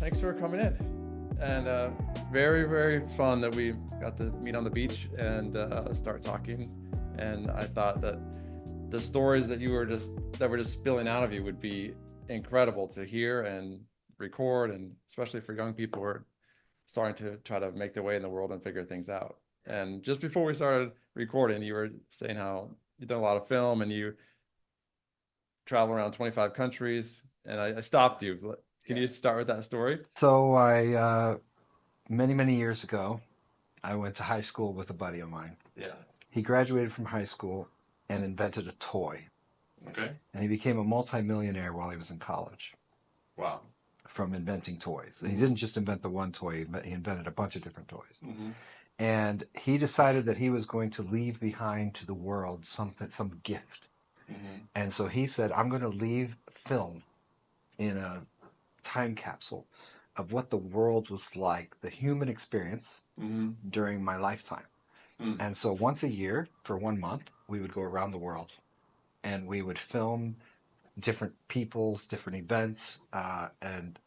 Thanks for coming in. And very, very fun that we got to meet on the beach and start talking. And I thought that the stories that were just spilling out of you would be incredible to hear and record, and especially for young people who are starting to try to make their way in the world and figure things out. And just before we started recording, you were saying how you've done a lot of film and you travel around 25 countries. And I stopped you. Can you start with that story? So many years ago, I went to high school with a buddy of mine. Yeah. He graduated from high school and invented a toy. Okay. And he became a multimillionaire while he was in college Wow. from inventing toys. And he didn't just invent the one toy, he invented a bunch of different toys. Mm-hmm. And he decided that he was going to leave behind to the world some gift. Mm-hmm. And so he said, I'm going to leave film in a time capsule of what the world was like, the human experience during my lifetime. And so once a year for 1 month, we would go around the world and we would film different people's different events. And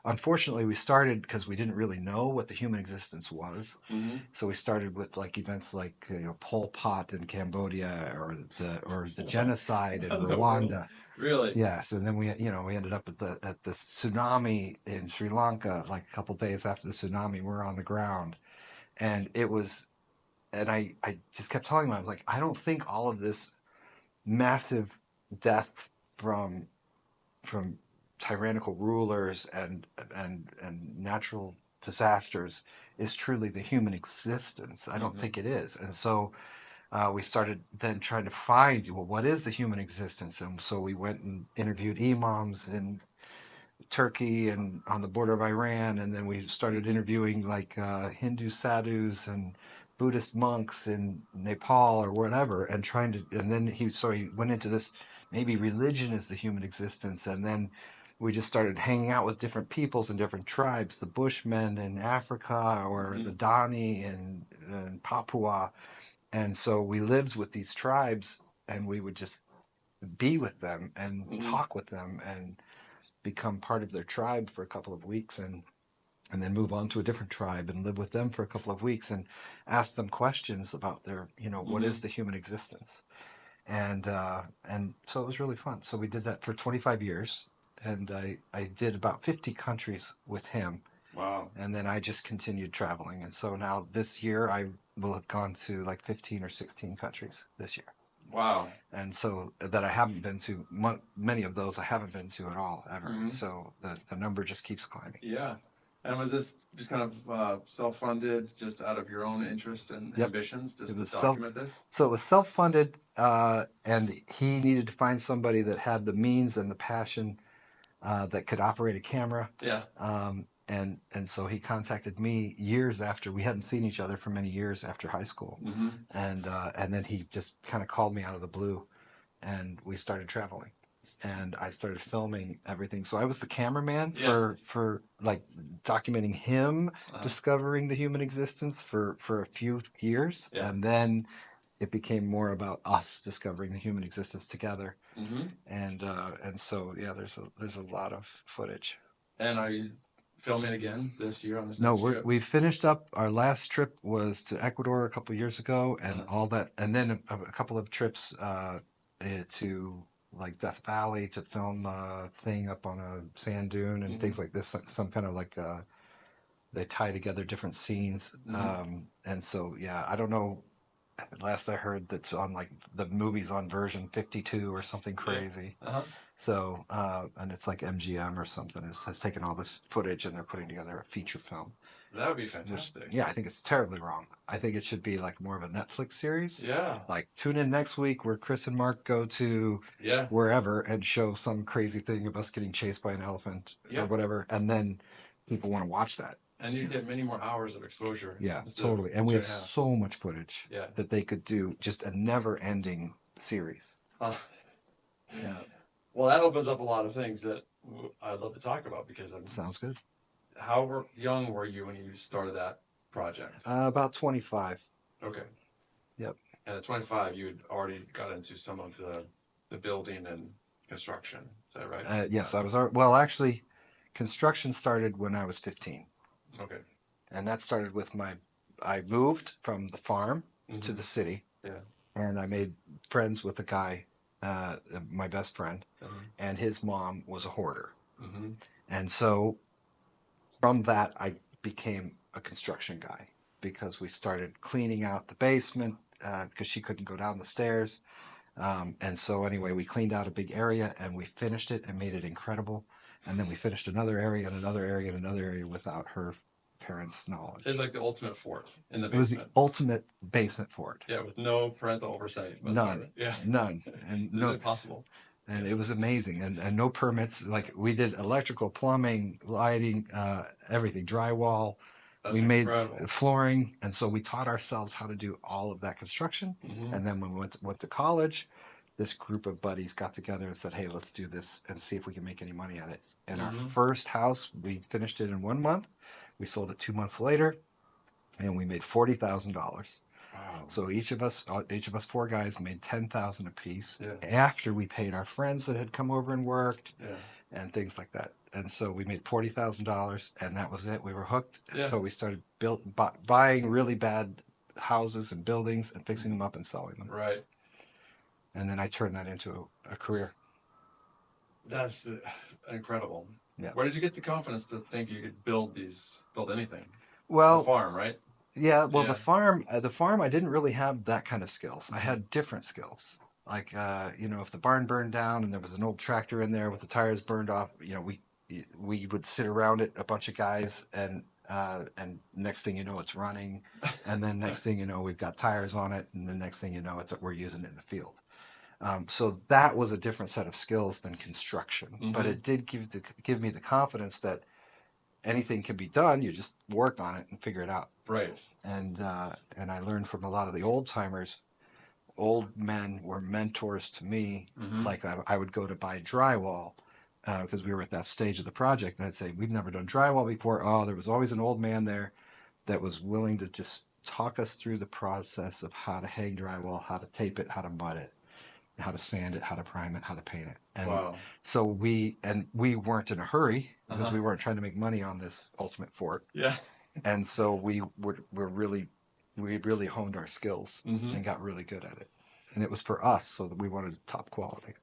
unfortunately, we started because we didn't really know what the human existence was. So we started with like events like Pol Pot in Cambodia or the genocide in Rwanda. Really? Yes, and then we ended up at the tsunami in Sri Lanka like a couple days after the tsunami. We're on the ground, and it was, and I just kept telling him, I was like, I don't think all of this massive death from from tyrannical rulers and natural disasters is truly the human existence. I don't think it is, and so we started then trying to find, well, what is the human existence? And so we went and interviewed imams in Turkey and on the border of Iran, and then we started interviewing like Hindu sadhus and Buddhist monks in Nepal or whatever, and trying to, and then he went into this, maybe religion is the human existence, and then we just started hanging out with different peoples and different tribes, the Bushmen in Africa or the Dani in Papua, and so we lived with these tribes and we would just be with them and talk with them and become part of their tribe for a couple of weeks and then move on to a different tribe and live with them for a couple of weeks and ask them questions about their, what is the human existence. And so it was really fun. So we did that for 25 years and I did about 50 countries with him. Wow. And then I just continued traveling. And so now this year I will have gone to like 15 or 16 countries this year. Wow. And so that I haven't been to, many of those I haven't been to at all, ever. So the number just keeps climbing. Yeah. And was this just kind of self-funded, just out of your own interests and ambitions, just to document this? So it was self-funded, and he needed to find somebody that had the means and the passion that could operate a camera. Yeah. And so he contacted me years after we hadn't seen each other for many years after high school, and then he just kind of called me out of the blue, and we started traveling, and I started filming everything. So I was the cameraman for like documenting him discovering the human existence for a few years, and then it became more about us discovering the human existence together, and so yeah, there's a lot of footage. And are you filming again this year on this No, next trip? we finished up. Our last trip was to Ecuador a couple of years ago, and all that, and then a couple of trips to like Death Valley to film a thing up on a sand dune and things like this. Some kind of like they tie together different scenes, and so yeah, I don't know. Last I heard, that's on like the movie's on version 52 or something crazy. So, and it's like MGM or something has taken all this footage and they're putting together a feature film. That would be fantastic. Yeah, I think it's terribly wrong. I think it should be like more of a Netflix series. Yeah. Like tune in next week where Chris and Mark go to wherever and show some crazy thing of us getting chased by an elephant or whatever, and then people want to watch that. And you get many more hours of exposure. Yeah, totally. And we had so much footage that they could do just a never-ending series. Yeah. Well, that opens up a lot of things that I'd love to talk about because Sounds good. How young were you when you started that project? About 25. Okay. Yep. And at 25, you had already got into some of the building and construction. Is that right? Yes, I was. Well, actually, construction started when I was 15. Okay. And that started with I moved from the farm to the city. Yeah. And I made friends with a guy, my best friend, and his mom was a hoarder. And so from that, I became a construction guy because we started cleaning out the basement because she couldn't go down the stairs. And so anyway, we cleaned out a big area and we finished it and made it incredible. And then we finished another area and another area and another area without her parents' knowledge. It's like the ultimate fort in the basement. It was the ultimate basement fort. Yeah, with no parental oversight. None. Yeah. None. And no, impossible. And it was amazing. And no permits. Like we did electrical, plumbing, lighting, everything, drywall. We made flooring. And so we taught ourselves how to do all of that construction. And then when we went to college, this group of buddies got together and said, hey, let's do this and see if we can make any money at it. And our first house, we finished it in 1 month. We sold it 2 months later, and we made $40,000. Wow. So each of us 4 guys made $10,000 apiece after we paid our friends that had come over and worked and things like that. And so we made $40,000, and that was it. We were hooked. Yeah. So we started buying really bad houses and buildings and fixing them up and selling them. Right. And then I turned that into a career. That's incredible. Yeah. Where did you get the confidence to think you could build anything? Well, the farm, right? Yeah. Well, the farm, I didn't really have that kind of skills. I had different skills. Like, if the barn burned down and there was an old tractor in there with the tires burned off, we would sit around it, a bunch of guys, and next thing you know, it's running, and then next thing you know, we've got tires on it, and the next thing you know, we're using it in the field. So that was a different set of skills than construction, but it did give me the confidence that anything can be done. You just work on it and figure it out. Right. And I learned from a lot of the old timers. Old men were mentors to me. Like I would go to buy drywall because we were at that stage of the project, and I'd say, we've never done drywall before. Oh, there was always an old man there that was willing to just talk us through the process of how to hang drywall, how to tape it, how to mud it, how to sand it, how to prime it, how to paint it. And so we weren't in a hurry because we weren't trying to make money on this ultimate fort. Yeah. And so we really honed our skills and got really good at it. And it was for us, so that we wanted top quality.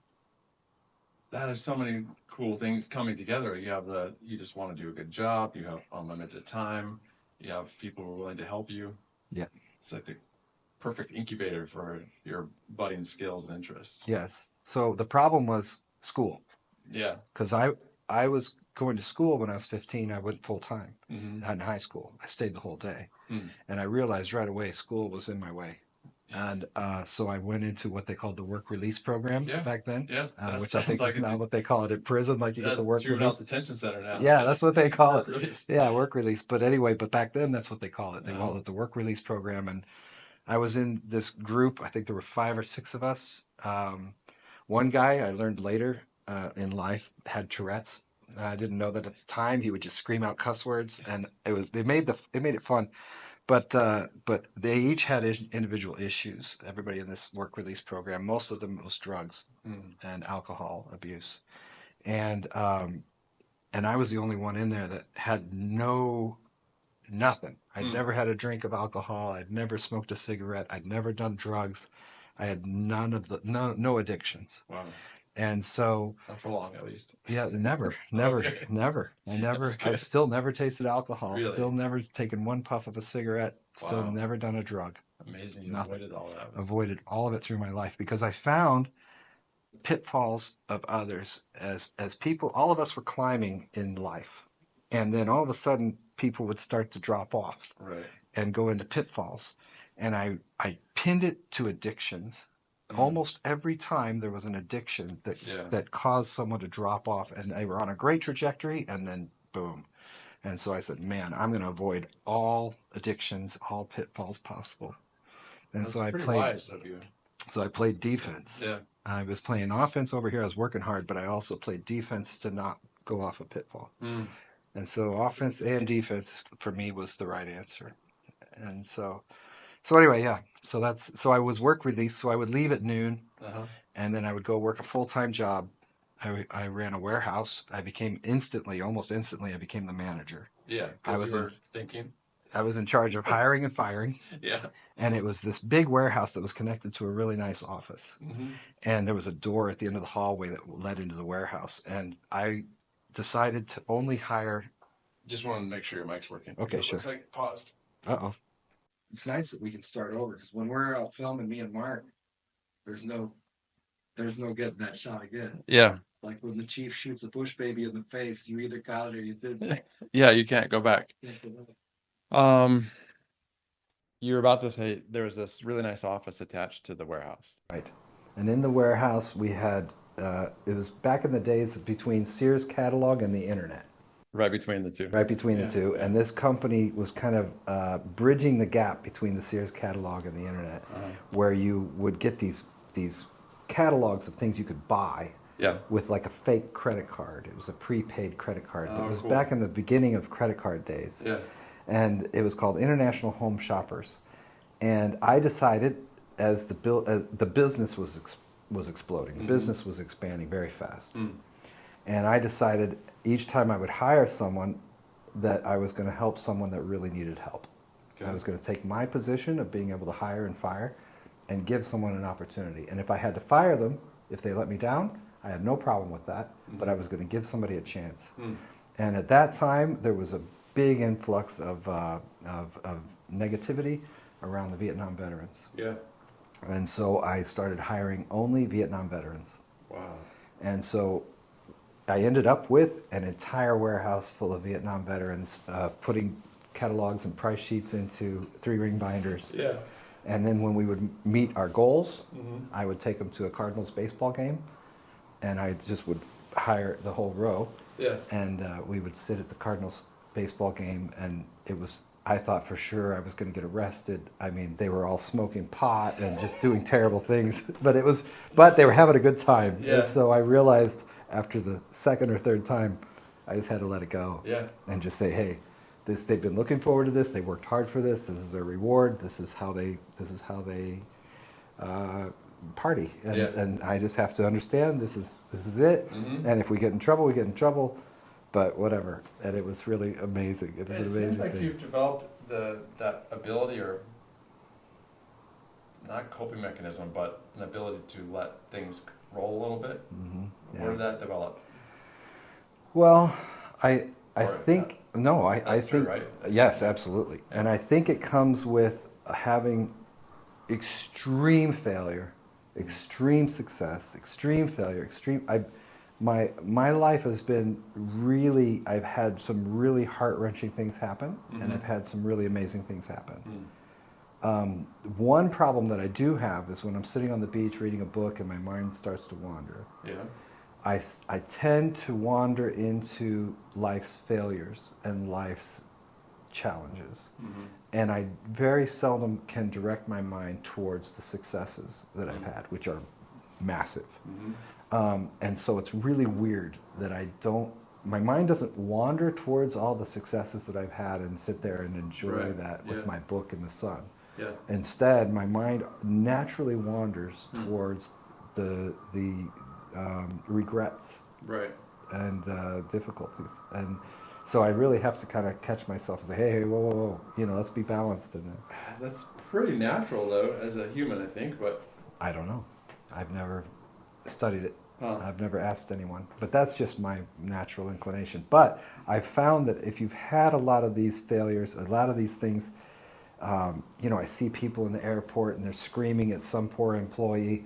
There's so many cool things coming together. You just want to do a good job. You have unlimited time. You have people who are willing to help you. Yeah. It's like the perfect incubator for your budding skills and interests. Yes. So the problem was school. Yeah. Because I was going to school when I was 15. I went full time in high school. I stayed the whole day. And I realized right away school was in my way. And so I went into what they called the work release program back then, which I think is now what they call it in prison. Like you get the work release. Detention center now. Yeah, that's what they call it. Release. Yeah, work release. But anyway, back then that's what they call it. They called it the work release program. And I was in this group. I think there were 5 or 6 of us. One guy I learned later in life had Tourette's. I didn't know that at the time. He would just scream out cuss words, and it made it fun. But they each had individual issues. Everybody in this work release program, most of them was drugs and alcohol abuse, and I was the only one in there that had nothing. I'd never had a drink of alcohol. I'd never smoked a cigarette. I'd never done drugs. I had no addictions. Wow. And so, not for long, at least. Yeah, never. I still never tasted alcohol. Really? Still never taken one puff of a cigarette. Still never done a drug. Amazing. You avoided all that. Avoided all of it through my life because I found pitfalls of others as people. All of us were climbing in life, and then all of a sudden, people would start to drop off, right, and go into pitfalls. And I pinned it to addictions. Almost every time there was an addiction that caused someone to drop off, and they were on a great trajectory, and then boom. And so I said, man, I'm going to avoid all addictions, all pitfalls possible. And that's pretty wise of you. So I played defense. Yeah. I was playing offense over here. I was working hard, but I also played defense to not go off a pitfall. And so offense and defense for me was the right answer. And so anyway, yeah. So I was work release. So I would leave at noon, and then I would go work a full-time job I ran a warehouse. I became almost instantly, I became the manager. Yeah, I because was you in, were thinking. I was in charge of hiring and firing, Yeah. and it was this big warehouse that was connected to a really nice office. Mm-hmm. And there was a door at the end of the hallway that led into the warehouse. And I decided to only hire. Just want to make sure your mic's working. Okay, It sure. looks like it paused. Uh-oh. It's nice that we can start over because when we're out filming, me and Mark, there's no getting that shot again. Yeah. Like when the chief shoots a bush baby in the face, you either got it or you didn't. Yeah, you can't go back. Um, you were about to say there was this really nice office attached to the warehouse. Right. And in the warehouse, we had, it was back in the days between Sears catalog and the internet. Right between the two. Right between Yeah, the two. yeah. And this company was kind of bridging the gap between the Sears catalog and the internet, where you would get these catalogs of things you could buy. Yeah. With like a fake credit card. It was a prepaid credit card. Oh, it was cool. back in the beginning of credit card days. Yeah. And it was called International Home Shoppers. And I decided, as the business was exploding, the business was expanding very fast. And I decided each time I would hire someone that I was going to help someone that really needed help. Okay. I was going to take my position of being able to hire and fire and give someone an opportunity. And if I had to fire them, if they let me down, I had no problem with that, but I was going to give somebody a chance. And at that time, there was a big influx of negativity around the Vietnam veterans. Yeah. And so I started hiring only Vietnam veterans. Wow. And so I ended up with an entire warehouse full of Vietnam veterans, putting catalogs and price sheets into 3-ring binders. Yeah. And then when we would meet our goals, I would take them to a Cardinals baseball game, and I just would hire the whole row. Yeah. And we would sit at the Cardinals baseball game, and I thought for sure I was going to get arrested. I mean, they were all smoking pot and just doing terrible things, but they were having a good time. Yeah. And so I realized after the second or third time, I just had to let it go. Yeah. And just say, hey, they've been looking forward to this. They worked hard for this. This is their reward. This is how they party. And, and I just have to understand this is it. And if we get in trouble, we get in trouble. But whatever. And it was really amazing. It was an amazing seems like thing. You've developed that ability, or not coping mechanism, but an ability to let things roll a little bit. Yeah. Where did that develop? Well, I think I think true, right? Yes, absolutely. Yeah. And I think it comes with having extreme failure, extreme success, extreme failure, my life has been really, I've had some really heart-wrenching things happen, and I've had some really amazing things happen. One problem that I do have is when I'm sitting on the beach reading a book and my mind starts to wander. Yeah. I tend to wander into life's failures and life's challenges. And I very seldom can direct my mind towards the successes that I've had, which are massive. And so it's really weird that my mind doesn't wander towards all the successes that I've had and sit there and enjoy that with my book in the sun. Yeah. Instead, my mind naturally wanders towards the regrets and difficulties. And so I really have to kind of catch myself and say, hey, whoa, let's be balanced in this. That's pretty natural, though, as a human, I think, but... I don't know. I've never studied it. I've never asked anyone, but that's just my natural inclination. But I've found that if you've had a lot of these failures, a lot of these things, I see people in the airport and they're screaming at some poor employee,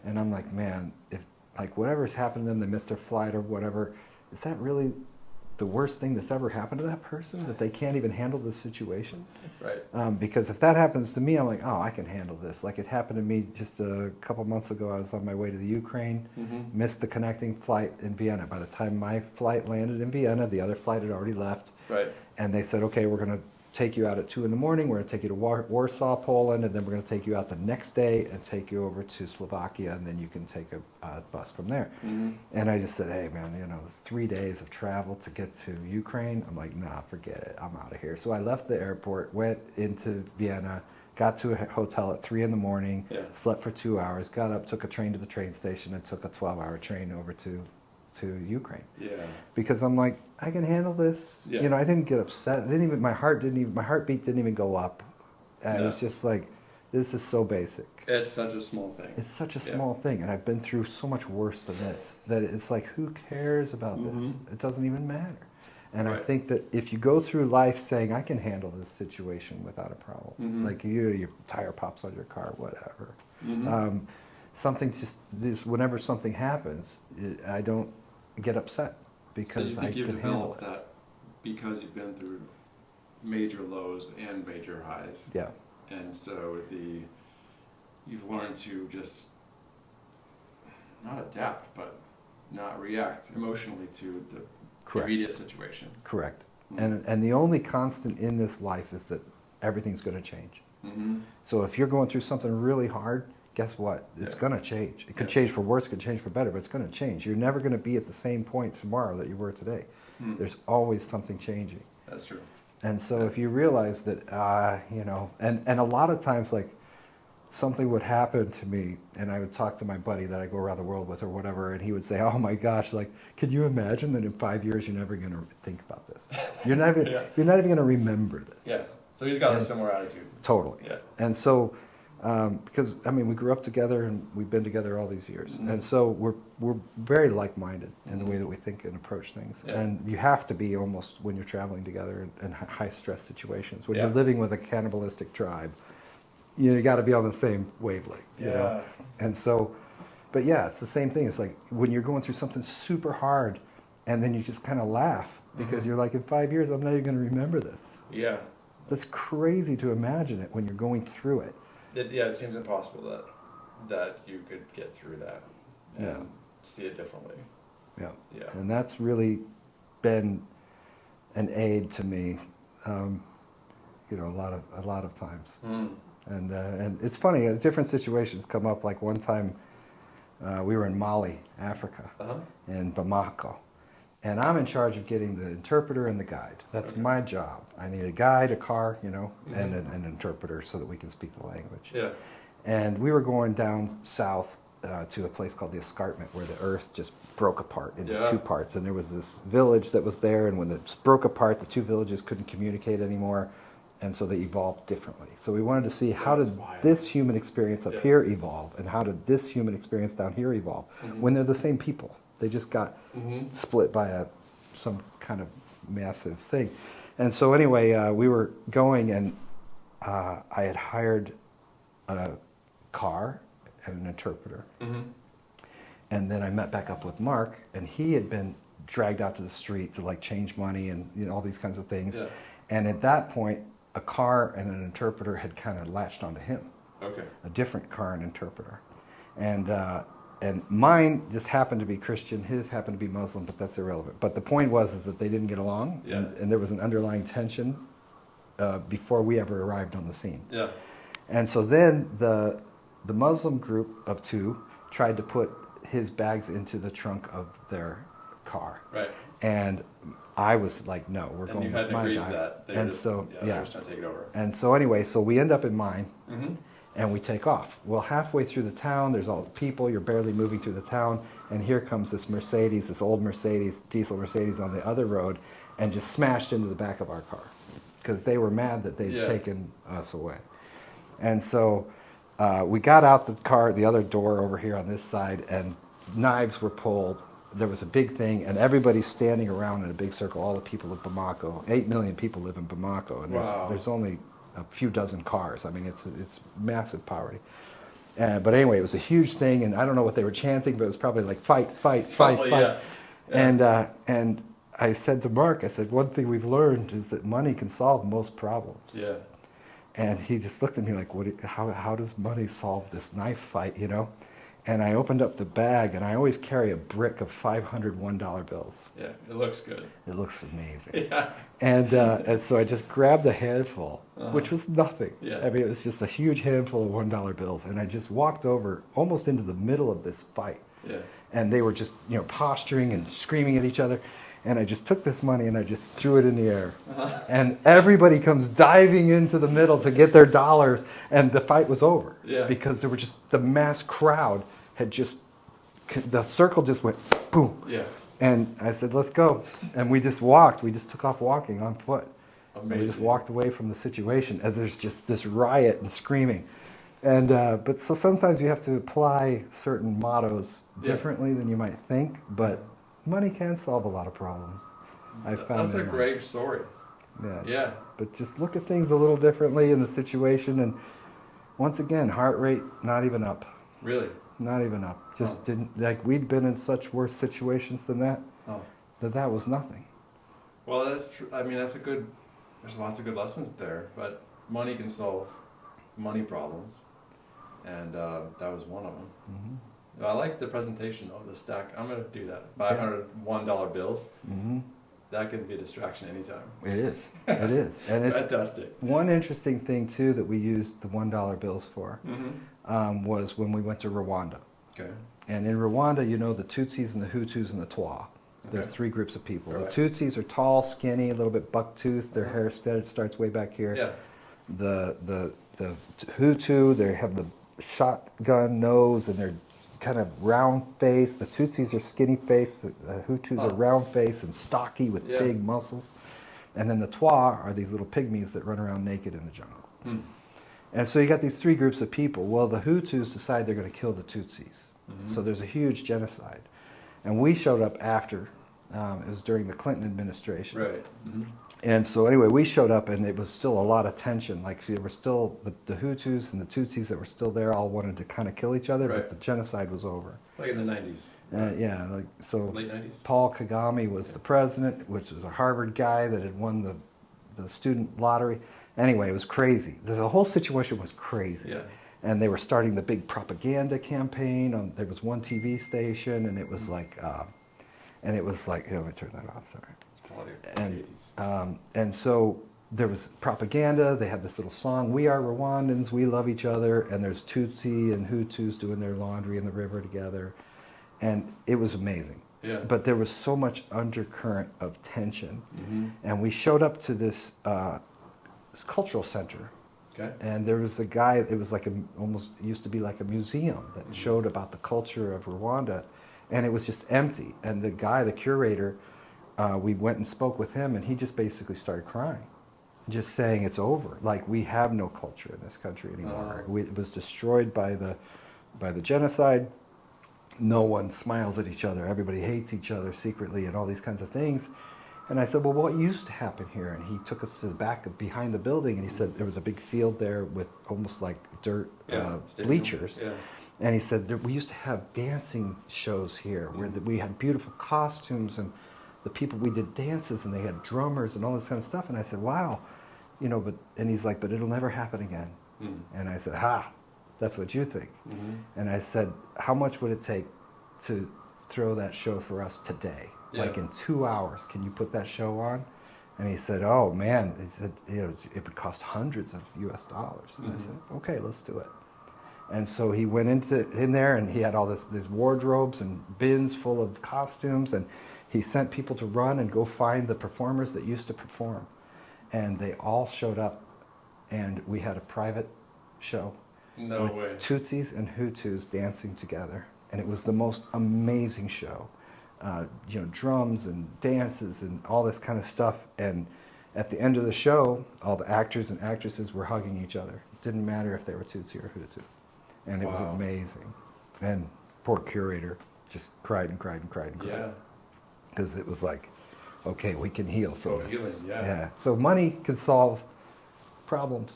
and I'm like, man, if like whatever's happened to them, they missed their flight or whatever, is that really the worst thing that's ever happened to that person, that they can't even handle the situation? Right. Because if that happens to me, I'm like, oh, I can handle this. Like it happened to me just a couple months ago. I was on my way to the Ukraine, missed the connecting flight in Vienna. By the time my flight landed in Vienna, the other flight had already left. Right. And they said, okay, we're going to take you out at 2 a.m. We're going to take you to Warsaw, Poland, and then we're going to take you out the next day and take you over to Slovakia, and then you can take a bus from there. And I just said, hey, man, it's 3 days of travel to get to Ukraine. I'm like, nah, forget it. I'm out of here. So I left the airport, went into Vienna, got to a hotel at 3 a.m, slept for 2 hours, got up, took a train to the train station, and took a 12-hour train over to to Ukraine. Yeah. Because I'm like, I can handle this. Yeah. You know, I didn't get upset. My heartbeat didn't even go up. And it was just like, this is so basic. It's such a small thing. It's such a small thing, and I've been through so much worse than this that it's like, who cares about this? It doesn't even matter. And I think that if you go through life saying, I can handle this situation without a problem, like your tire pops on your car, whatever. Something just whenever something happens, I don't get upset because so you think I you've can handle developed it. that because you've been through major lows and major highs. Yeah. And so you've learned to just not adapt, but not react emotionally to the immediate situation. Correct. And the only constant in this life is that everything's going to change. So if you're going through something really hard, guess what? It's going to change. It could change for worse, it could change for better, but it's going to change. You're never going to be at the same point tomorrow that you were today. There's always something changing. That's true. And so if you realize that, you know, and a lot of times, like, something would happen to me, and I would talk to my buddy that I go around the world with or whatever, and he would say, oh my gosh, like, can you imagine that in 5 years you're never going to think about this? You're not even, you're not even going to remember this. Yeah. So he's got a similar attitude. Totally. Yeah. And so, because, I mean, we grew up together and we've been together all these years. And so we're very like-minded in the way that we think and approach things. And you have to be almost when you're traveling together in high-stress situations. When you're living with a cannibalistic tribe, you got to be on the same wavelength. You know? And so, but yeah, it's the same thing. It's like when you're going through something super hard and then you just kind of laugh because you're like, in 5 years, I'm not even going to remember this. Yeah. That's crazy to imagine it when you're going through it. It seems impossible that you could get through that and see it differently. Yeah. Yeah. And that's really been an aid to me, you know, a lot of times. And it's funny, different situations come up. Like one time, we were in Mali, Africa, in Bamako. And I'm in charge of getting the interpreter and the guide. That's my job. I need a guide, a car, you know, and an interpreter so that we can speak the language. Yeah. And we were going down south to a place called the Escarpment, where the earth just broke apart into two parts. And there was this village that was there, and when it broke apart, the two villages couldn't communicate anymore, and so they evolved differently. So we wanted to see, how did this human experience up here evolve, and how did this human experience down here evolve, when they're the same people. They just got split by some kind of massive thing. And so anyway, we were going, and I had hired a car and an interpreter. And then I met back up with Mark, and he had been dragged out to the street to like change money and, you know, all these kinds of things. And at that point, a car and an interpreter had kind of latched onto him. A different car and interpreter. And mine just happened to be Christian, his happened to be Muslim, but that's irrelevant. But the point was that they didn't get along, and there was an underlying tension before we ever arrived on the scene. And so then the Muslim group of two tried to put his bags into the trunk of their car. And I was like, no, we're going with my guy. And so, they're just trying to take it over. And so anyway, so we end up in mine. And we take off. Well, halfway through the town, there's all the people, you're barely moving through the town, and here comes this Mercedes, this old Mercedes, diesel Mercedes on the other road, and just smashed into the back of our car, because they were mad that they'd taken us away. And so we got out the car, the other door over here on this side, and knives were pulled. There was a big thing, and everybody's standing around in a big circle, all the people of Bamako. 8 million people live in Bamako, and there's only a few dozen cars. I mean, it's massive poverty. But anyway, it was a huge thing, and I don't know what they were chanting, but it was probably like fight, fight, fight, fight. And I said to Mark, I said, one thing we've learned is that money can solve most problems. And he just looked at me like, how does money solve this knife fight, you know? And I opened up the bag, and I always carry a brick of $500 $1 bills. It looks good. It looks amazing. And so I just grabbed a handful, which was nothing. I mean, it was just a huge handful of $1 bills, and I just walked over almost into the middle of this fight. And they were just, you know, posturing and screaming at each other. And I just took this money and I just threw it in the air. And everybody comes diving into the middle to get their dollars, and the fight was over. Because there were just, the mass crowd had just, the circle just went boom. And I said, let's go. And we just walked. We just took off walking on foot. Amazing. And we just walked away from the situation as there's just this riot and screaming. And but so sometimes you have to apply certain mottos differently than you might think. But money can solve a lot of problems. I found that's a great story. Yeah. Yeah. But just look at things a little differently in the situation. And once again, heart rate not even up. Really? Not even up. Just didn't, like, we'd been in such worse situations than that, that was nothing. Well, that's true. I mean, that's a good, there's lots of good lessons there, but money can solve money problems. And that was one of them. Mm-hmm. I like the presentation of the stack. I'm going to do that. 500 $1 bills. Mm-hmm. That can be a distraction anytime. It is. It is. And it's fantastic. One interesting thing, too, that we used the $1 bills for was when we went to Rwanda. Okay. And in Rwanda, you know, the Tutsis and the Hutus and the Twa. There's three groups of people. Right. The Tutsis are tall, skinny, a little bit buck-toothed. Their hair starts way back here. Yeah. The Hutu, they have the shotgun nose and they're kind of round face. The Tutsis are skinny face. The Hutus are round face and stocky with big muscles. And then the Twa are these little pygmies that run around naked in the jungle. And so you got these three groups of people. Well, the Hutus decide they're going to kill the Tutsis. So there's a huge genocide. And we showed up after. It was during the Clinton administration. Right. And so anyway, we showed up and it was still a lot of tension. Like there were still the Hutus and the Tutsis that were still there all wanted to kind of kill each other, but the genocide was over. Like in the 90s. Yeah, like so. Late 90s. Paul Kagame was the president, which was a Harvard guy that had won the student lottery. Anyway, it was crazy. The whole situation was crazy. Yeah. And they were starting the big propaganda campaign. There was one TV station, and it was like, here, let me turn that off. Sorry. And so there was propaganda. They had this little song, "We are Rwandans, we love each other," and there's Tutsi and Hutus doing their laundry in the river together, and it was amazing. Yeah. But there was so much undercurrent of tension, and we showed up to this cultural center. Okay. And there was a guy, it was like almost used to be like a museum that showed about the culture of Rwanda, and it was just empty. And the guy, the curator, we went and spoke with him, and he just basically started crying, just saying it's over. Like, we have no culture in this country anymore. It was destroyed by the genocide. No one smiles at each other. Everybody hates each other secretly and all these kinds of things. And I said, well, what used to happen here? And he took us to the back of behind the building, and he said there was a big field there with almost like dirt bleachers. Yeah. And he said we used to have dancing shows here where we had beautiful costumes, and the people, we did dances, and they had drummers and all this kind of stuff. And I said, wow, you know, and he's like, but it'll never happen again. And I said, that's what you think. And I said, how much would it take to throw that show for us today? Like in 2 hours, can you put that show on? And he said, oh man, he said, you know, it would cost hundreds of US dollars. And I said, okay, let's do it. And so he went in there, and he had all these wardrobes and bins full of costumes, and he sent people to run and go find the performers that used to perform. And they all showed up, and we had a private show. No way. Tutsis and Hutus dancing together. And it was the most amazing show. You know, drums and dances and all this kind of stuff. And at the end of the show, all the actors and actresses were hugging each other. It didn't matter if they were Tutsi or Hutu. And it was amazing. And poor curator just cried and cried and cried and cried. Yeah. Because it was like, okay, we can heal. So healing, yeah. So money can solve problems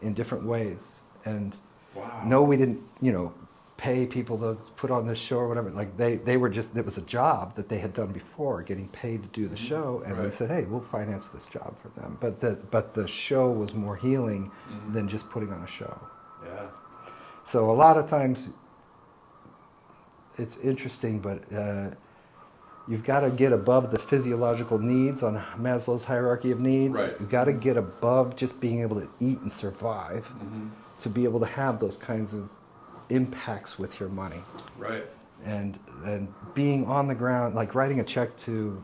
in different ways. And no, we didn't, you know, pay people to put on this show or whatever. Like they were just, it was a job that they had done before, getting paid to do the show, and we said, hey, we'll finance this job for them. But the show was more healing than just putting on a show. Yeah. So a lot of times it's interesting, but you've got to get above the physiological needs on Maslow's hierarchy of needs. Right. You've got to get above just being able to eat and survive to be able to have those kinds of impacts with your money. Right. And being on the ground, like writing a check to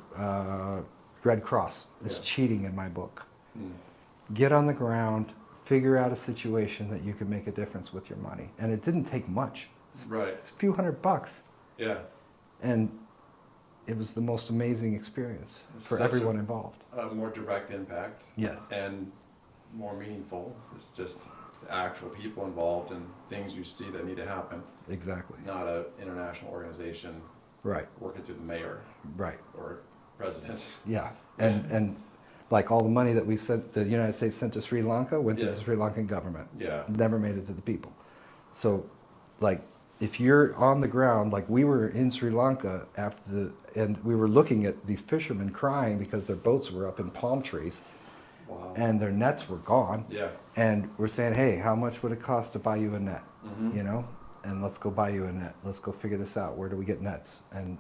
Red Cross is cheating in my book. Get on the ground, figure out a situation that you can make a difference with your money. And it didn't take much. Right. It's a few $100. Yeah. And it was the most amazing experience It's for such everyone involved. a more direct impact. Yes. And more meaningful. It's just the actual people involved and things you see that need to happen. Exactly. Not an international organization Right. working through the mayor Right. or president. Yeah. And like all the money that we sent, the United States sent to Sri Lanka went to Yeah. the Sri Lankan government. Yeah. Never made it to the people. So, like, if you're on the ground, like we were in Sri Lanka and we were looking at these fishermen crying because their boats were up in palm trees. Wow. And their nets were gone. Yeah. And we're saying, hey, how much would it cost to buy you a net? Mm-hmm. You know, and let's go buy you a net. Let's go figure this out. Where do we get nets? And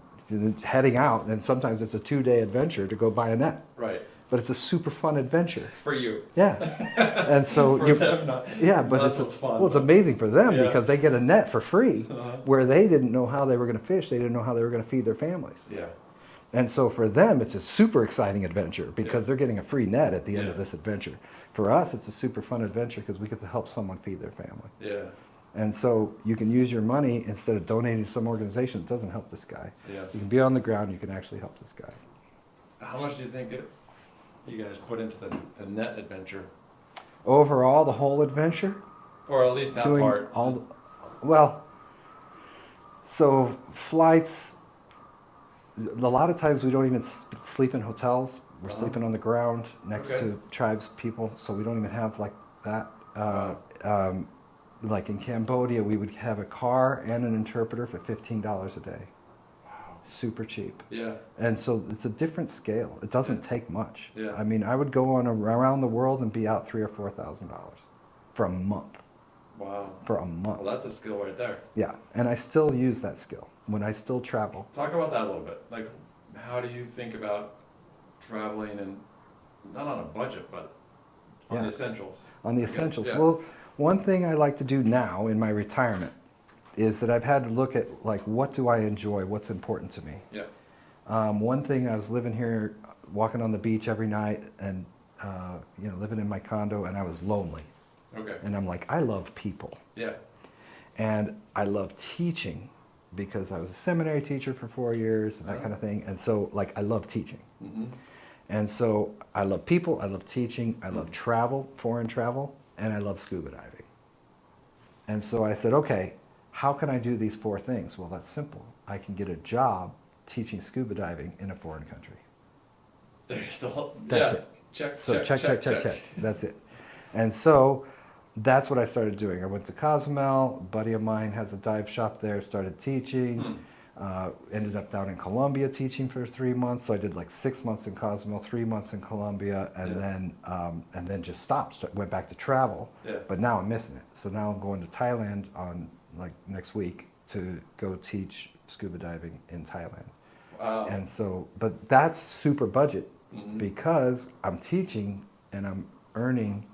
heading out, and sometimes it's a 2-day adventure to go buy a net. Right. But it's a super fun adventure. For you. Yeah. And so For them, not, yeah, but not it's so fun. well, it's amazing for them Yeah. because they get a net for free, Uh-huh. where they didn't know how they were going to fish. They didn't know how they were going to feed their families. Yeah. And so for them, it's a super exciting adventure because Yeah. they're getting a free net at the end Yeah. of this adventure. For us, it's a super fun adventure because we get to help someone feed their family. Yeah. And so you can use your money instead of donating to some organization that doesn't help this guy. Yeah. You can be on the ground, you can actually help this guy. How much do you think you guys put into the net adventure? Overall, the whole adventure, Or at least that doing part? all, well, so flights, a lot of times we don't even sleep in hotels. We're Uh-huh. sleeping on the ground next Okay. to tribes people, so we don't even have like that. Wow. Like in Cambodia, we would have a car and an interpreter for $15 a day. Wow. Super cheap. Yeah. And so it's a different scale. It doesn't take much. Yeah. I mean, I would go on around the world and be out $3,000 or $4,000 for a month. Wow. For a month. Well, that's a skill right there. Yeah, and I still use that skill when I still travel. Talk about that a little bit. Like, how do you think about traveling and not on a budget, but on the Yeah. essentials? On the I guess, essentials. yeah. Well, one thing I like to do now in my retirement is that I've had to look at like what do I enjoy, what's important to me. Yeah. One thing, I was living here, walking on the beach every night, and living in my condo, and I was lonely. Okay. And I'm like, I love people, Yeah. and I love teaching because I was a seminary teacher for 4 years and that kind of thing. And so, like, I love teaching. Mm-hmm. And so I love people, I love teaching, I love travel, foreign travel, and I love scuba diving. And so I said, okay, how can I do these 4 things? Well, that's simple. I can get a job teaching scuba diving in a foreign country. There's still, That's yeah. it. Check, So check. That's it. And so that's what I started doing. I went to Cozumel. A buddy of mine has a dive shop there, started teaching. Ended up down in Colombia teaching for 3 months. So I did like 6 months in Cozumel, 3 months in Colombia, and then just stopped. Went back to travel. Yeah. But now I'm missing it. So now I'm going to Thailand on like next week to go teach scuba diving in Thailand. Wow. And so, but that's super budget Mhm. because I'm teaching and I'm earning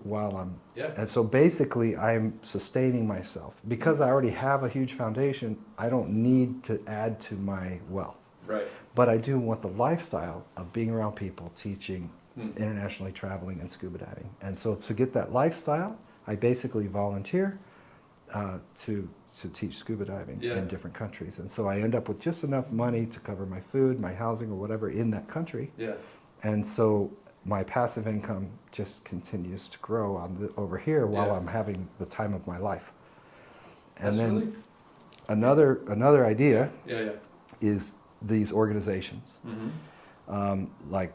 while I'm, Yeah. and so basically I'm sustaining myself. Because I already have a huge foundation, I don't need to add to my wealth. Right. But I do want the lifestyle of being around people, teaching, Hmm. internationally traveling, and scuba diving. And so to get that lifestyle, I basically volunteer to teach scuba diving Yeah. in different countries. And so I end up with just enough money to cover my food, my housing, or whatever in that country. Yeah. And so my passive income just continues to grow over here while Yeah. I'm having the time of my life. And That's then really. another idea Yeah. Yeah. is these organizations. Mm-hmm. Like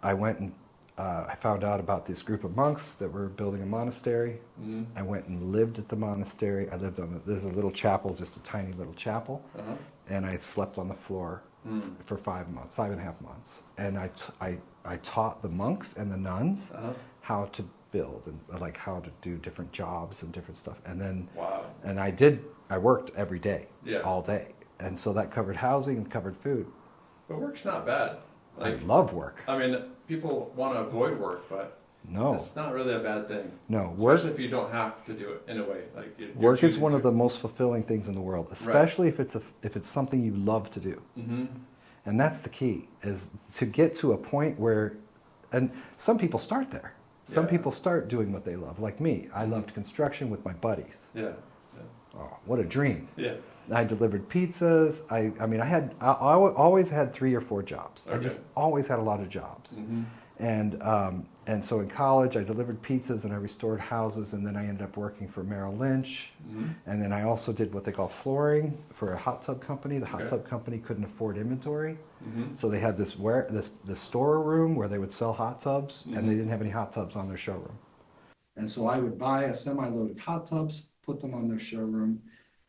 I went and I found out about this group of monks that were building a monastery. Mm-hmm. I went and lived at the monastery. I lived there's a little chapel, just a tiny little chapel, Uh-huh. and I slept on the floor Mm. for 5 months, 5.5 months. And I taught the monks and the nuns Uh-huh. how to build and like how to do different jobs and different stuff. And then, Wow. and I worked every day, Yeah. all day. And so that covered housing and covered food. But work's not bad. Like, I love work. I mean, people want to avoid work, but No, it's not really a bad thing. no, work. Especially if you don't have to do it in a way. Like you're Work is choosing one of to. the most fulfilling things in the world, especially if it's something you love to do. Mm-hmm. And that's the key, is to get to a point where, and some people start there. Some Yeah. people start doing what they love, like me. I loved construction with my buddies. Yeah. Oh, what a dream. Yeah. I delivered pizzas. I mean, I always had 3 or 4 jobs. I Okay. just always had a lot of jobs. Mm-hmm. And so in college, I delivered pizzas and I restored houses, and then I ended up working for Merrill Lynch. Mm-hmm. And then I also did what they call flooring for a hot tub company. The hot Okay. tub company couldn't afford inventory, Mm-hmm. so they had this storeroom where they would sell hot tubs, and they Mm-hmm. didn't have any hot tubs on their showroom. And so I would buy a semi-loaded hot tubs, put them on their showroom,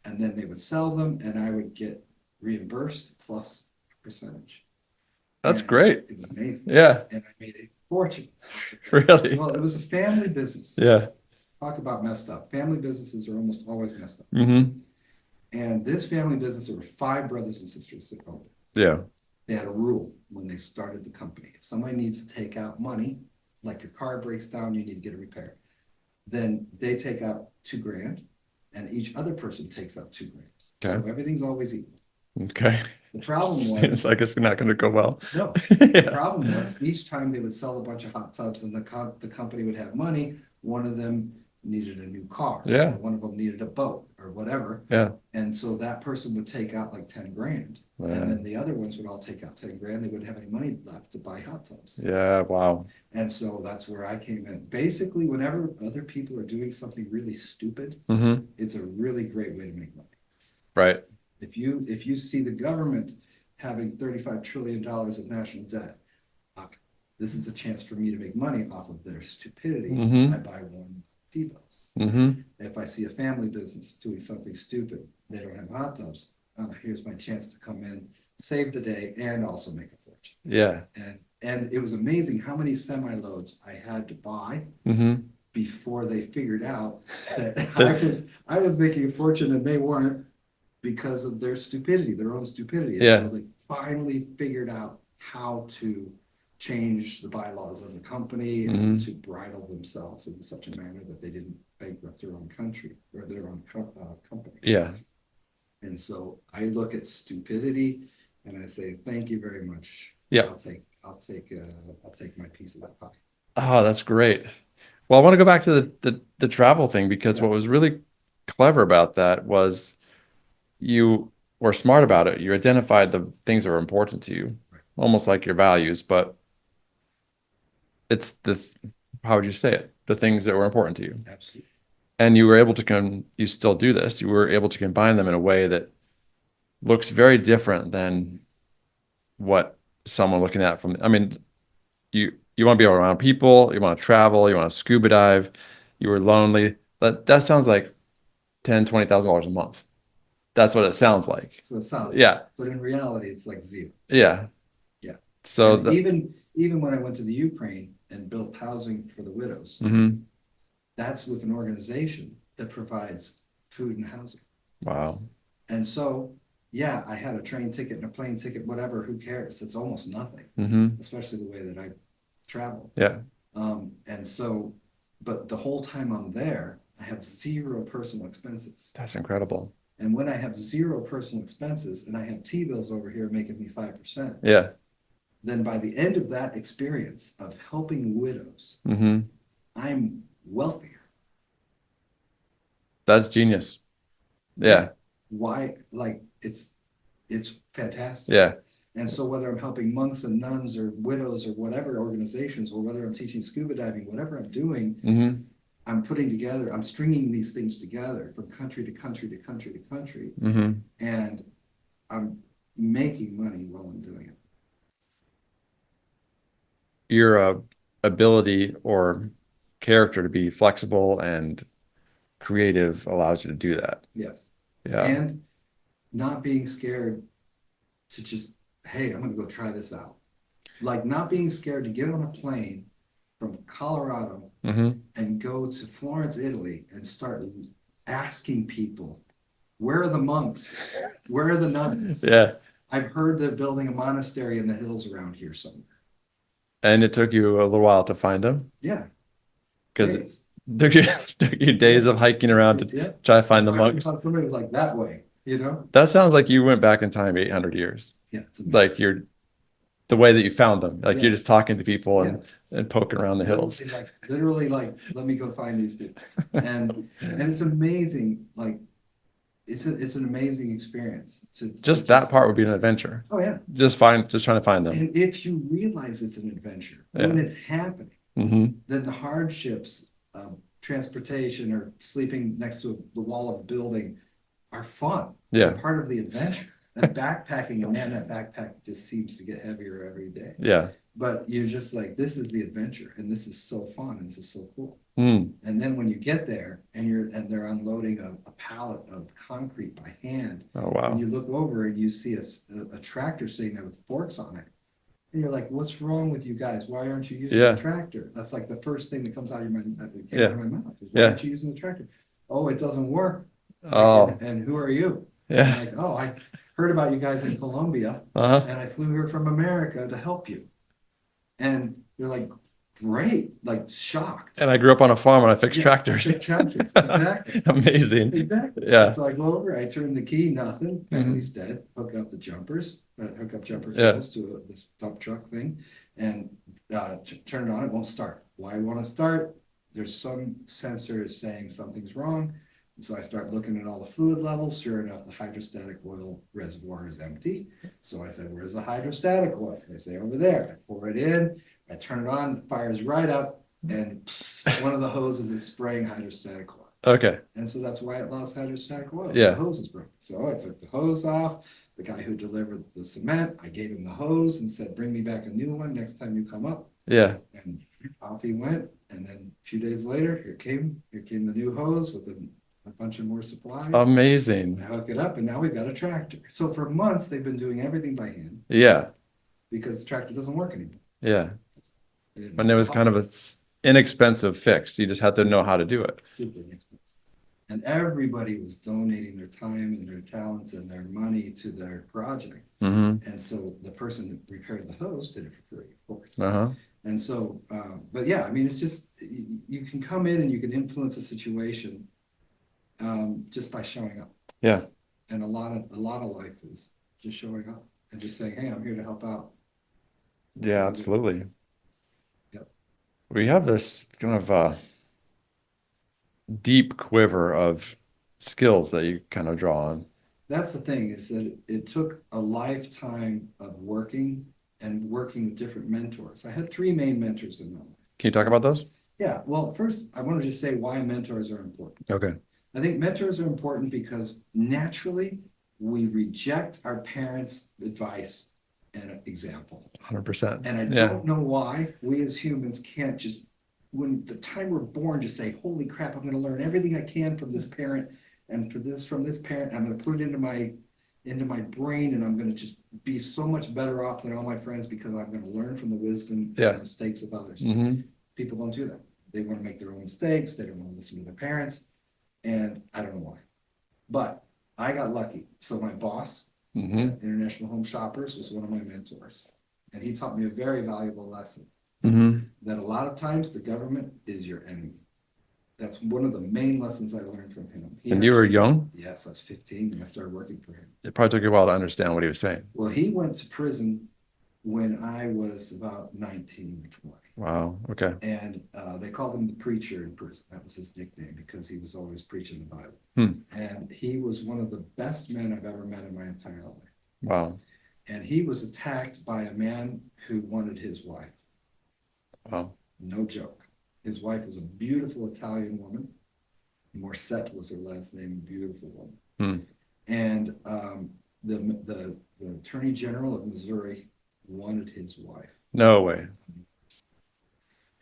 and then they would sell them, and I would get reimbursed plus a percentage. That's And great. it was amazing. Yeah. And I made a fortune. Really. Well, it was a family business. Yeah. Talk about messed up. Family businesses are almost always messed up. Mm-hmm. And this family business, there were 5 brothers and sisters that owned it. Yeah. They had a rule when they started the company. If somebody needs to take out money, like your car breaks down, you need to get it repaired, then they take out 2 grand, and each other person takes out 2 grand. Okay. So everything's always equal. Okay. The problem Seems was, like it's not going to go well. no, the Yeah. problem was each time they would sell a bunch of hot tubs and the company would have money, one of them needed a new car. Yeah. Or one of them needed a boat or whatever. Yeah. And so that person would take out like 10 grand. And Man. then the other ones would all take out 10 grand. They wouldn't have any money left to buy hot tubs. Yeah. Wow. And so that's where I came in. Basically, whenever other people are doing something really stupid, Mm-hmm. it's a really great way to make money. Right. If you see the government having $35 trillion of national debt, this is a chance for me to make money off of their stupidity. Mm-hmm. I buy one T-bills. Mm-hmm. If I see a family business doing something stupid, they don't have hot tubs. Here's my chance to come in, save the day, and also make a fortune. Yeah. And it was amazing how many semi-loads I had to buy Mm-hmm. before they figured out that I was making a fortune and they weren't, because of their stupidity, their own stupidity. And Yeah. so they finally figured out how to change the bylaws of the company and Mhm. to bridle themselves in such a manner that they didn't bankrupt their own country or their own company. Yeah. And so I look at stupidity and I say, thank you very much. Yeah. I'll take my piece of that pie. Oh, that's great. Well, I want to go back to the travel thing because Yeah. what was really clever about that was you were smart about it. You identified the things that were important to you, Right. almost like your values, but it's how would you say it? The things that were important to you. Absolutely. And you were able to you still do this. You were able to combine them in a way that looks very different than what someone looking at from, I mean, you want to be around people, you want to travel, you want to scuba dive, you were lonely. That sounds like $10,000-$20,000 a month. That's what it sounds like. That's what it sounds like. Yeah. But in reality, it's like zero. Yeah. Yeah. So And even when I went to the Ukraine and built housing for the widows, Mhm. that's with an organization that provides food and housing. Wow. And so, yeah, I had a train ticket and a plane ticket, whatever, who cares? It's almost nothing, Hmm. especially the way that I travel. Yeah. And so, but the whole time I'm there, I have zero personal expenses. That's incredible. And when I have zero personal expenses and I have T-bills over here making me 5%, Yeah. then by the end of that experience of helping widows, Hmm. I'm wealthier. That's genius. Yeah. Why? Like it's fantastic. Yeah. And so whether I'm helping monks and nuns or widows or whatever organizations, or whether I'm teaching scuba diving, whatever I'm doing, Hmm. I'm stringing these things together from country to country to country to country, Hmm. and I'm making money while I'm doing it. Your ability or character to be flexible and creative allows you to do that. Yes. Yeah. And not being scared to just, hey, I'm going to go try this out. Like not being scared to get on a plane from Colorado Hmm. and go to Florence, Italy, and start asking people, where are the monks? Where are the nuns? Yeah. I've heard they're building a monastery in the hills around here somewhere. And it took you a little while to find them Yeah. because it Days. took you days of hiking around to Yeah. try to find the Finally monks. found somebody was like that way, you know? That sounds like you went back in time 800 years. Yeah, it's amazing. Like the way that you found them. Like you're Yeah. just talking to people Yeah. and poking around the hills. Literally, like, let me go find these people. And it's amazing, like it's an amazing experience to Just that part would be an adventure. oh yeah. Just trying to find them. And if you realize it's an adventure when it's happening, then the hardships of transportation or sleeping next to the wall of a building are fun. Yeah. They're part of the adventure. And backpacking, and man, that backpack just seems to get heavier every day. Yeah. But you're just like, this is the adventure, and this is so fun, and this is so cool. Mm. And then when you get there, and they're unloading a pallet of concrete by hand, Oh wow! and you look over and you see a tractor sitting there with forks on it, and you're like, "What's wrong with you guys? Why aren't you using the tractor?" That's like the first thing that comes out of my mouth. Is, why aren't you using the tractor? Oh, it doesn't work. Oh. Like, and who are you? Yeah. I'm like, oh, I heard about you guys in Colombia, and I flew here from America to help you. And they're like, great, like shocked. And I grew up on a farm and I fixed tractors. Tractors, exactly. Amazing. Exactly. Yeah. So I go over, I turn the key, nothing. Battery's dead. Hook up the jumpers, hook up jumper cables to this dump truck thing, and turn it on. It won't start. Why won't it start? There's some sensor is saying something's wrong. And so I start looking at all the fluid levels. Sure enough, the hydrostatic oil reservoir is empty. So I said, where's the hydrostatic oil? They say, over there. I pour it in, I turn it on, it fires right up, and one of the hoses is spraying hydrostatic oil. Okay. And so that's why it lost hydrostatic oil. Yeah. The hose is broken. So I took the hose off. The guy who delivered the cement, I gave him the hose and said, bring me back a new one next time you come up. Yeah. And off he went. And then a few days later, here came the new hose with a bunch of more supplies. Amazing. I hook it up, and now we've got a tractor. So for months, they've been doing everything by hand. Yeah. Because the tractor doesn't work anymore. Yeah. And it was kind of an inexpensive fix. You just had to know how to do it. Super inexpensive. And everybody was donating their time and their talents and their money to their project. And so the person that repaired the hose did it for free, of course. And so, but yeah, I mean, it's just, you can come in and you can influence a situation just by showing up. Yeah. And a lot of life is just showing up and just saying, hey, I'm here to help out. Yeah, absolutely. Yep. We have this kind of deep quiver of skills that you kind of draw on. That's the thing, is that it took a lifetime of working with different mentors. I had 3 main mentors in my life. Can you talk about those? Yeah. Well, first, I want to just say why mentors are important. Okay. I think mentors are important because naturally we reject our parents' advice and example. 100%. And I don't know why we as humans can't just, when the time we're born, just say, holy crap, I'm going to learn everything I can from this parent and from this parent. I'm going to put it into my brain, and I'm going to just be so much better off than all my friends because I'm going to learn from the wisdom and mistakes of others. People don't do that. They want to make their own mistakes. They don't want to listen to their parents. And I don't know why. But I got lucky. So my boss at International Home Shoppers was one of my mentors. And he taught me a very valuable lesson. That a lot of times the government is your enemy. That's one of the main lessons I learned from him. And you were young? Yes, I was 15 when I started working for him. It probably took you a while to understand what he was saying. Well, he went to prison when I was about 19 or 20. Wow. Okay. And they called him the preacher in prison. That was his nickname because he was always preaching the Bible. And he was one of the best men I've ever met in my entire life. Wow. And he was attacked by a man who wanted his wife. Wow. No joke. His wife was a beautiful Italian woman. Morset was her last name, beautiful woman. And the Attorney General of Missouri wanted his wife. No way.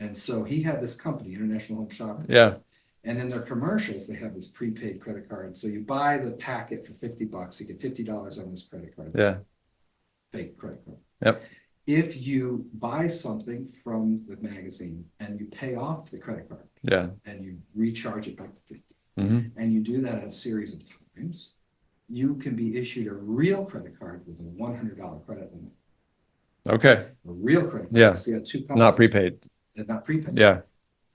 And so he had this company, International Home Shoppers. Yeah. And in their commercials, they have this prepaid credit card. So you buy the packet for $50, you get $50 on this credit card. Yeah. Fake credit card. Yep. If you buy something from the magazine and you pay off the credit card, yeah, and you recharge it back to 50, and you do that a series of times, you can be issued a real credit card with a $100 credit limit. Okay. A real credit card. Yeah. So you have 2 companies. Not prepaid. Not prepaid. Yeah.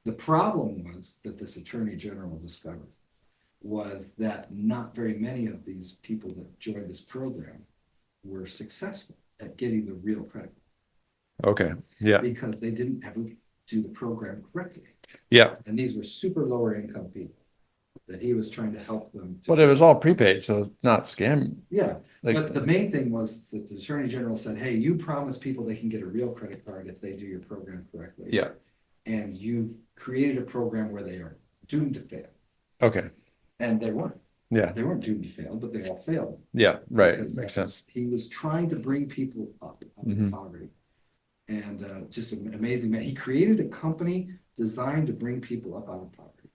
The problem was that this Attorney General discovered was that not very many of these people that joined this program were successful at getting the real credit. Okay. Yeah. Because they didn't ever do the program correctly. Yeah. And these were super lower income people. that he was trying to help them. But it was all prepaid, so it's not scam. Yeah, Like, but the main thing was that the Attorney General said, hey, you promise people they can get a real credit card if they do your program correctly. yeah. And you've created a program where they are doomed to fail. Okay. And they weren't. Yeah. They weren't doomed to fail, but they all failed. Yeah. Right. Because Makes sense. he was trying to bring people up out Mhm. of poverty. And just an amazing man. He created a company designed to bring people up out of poverty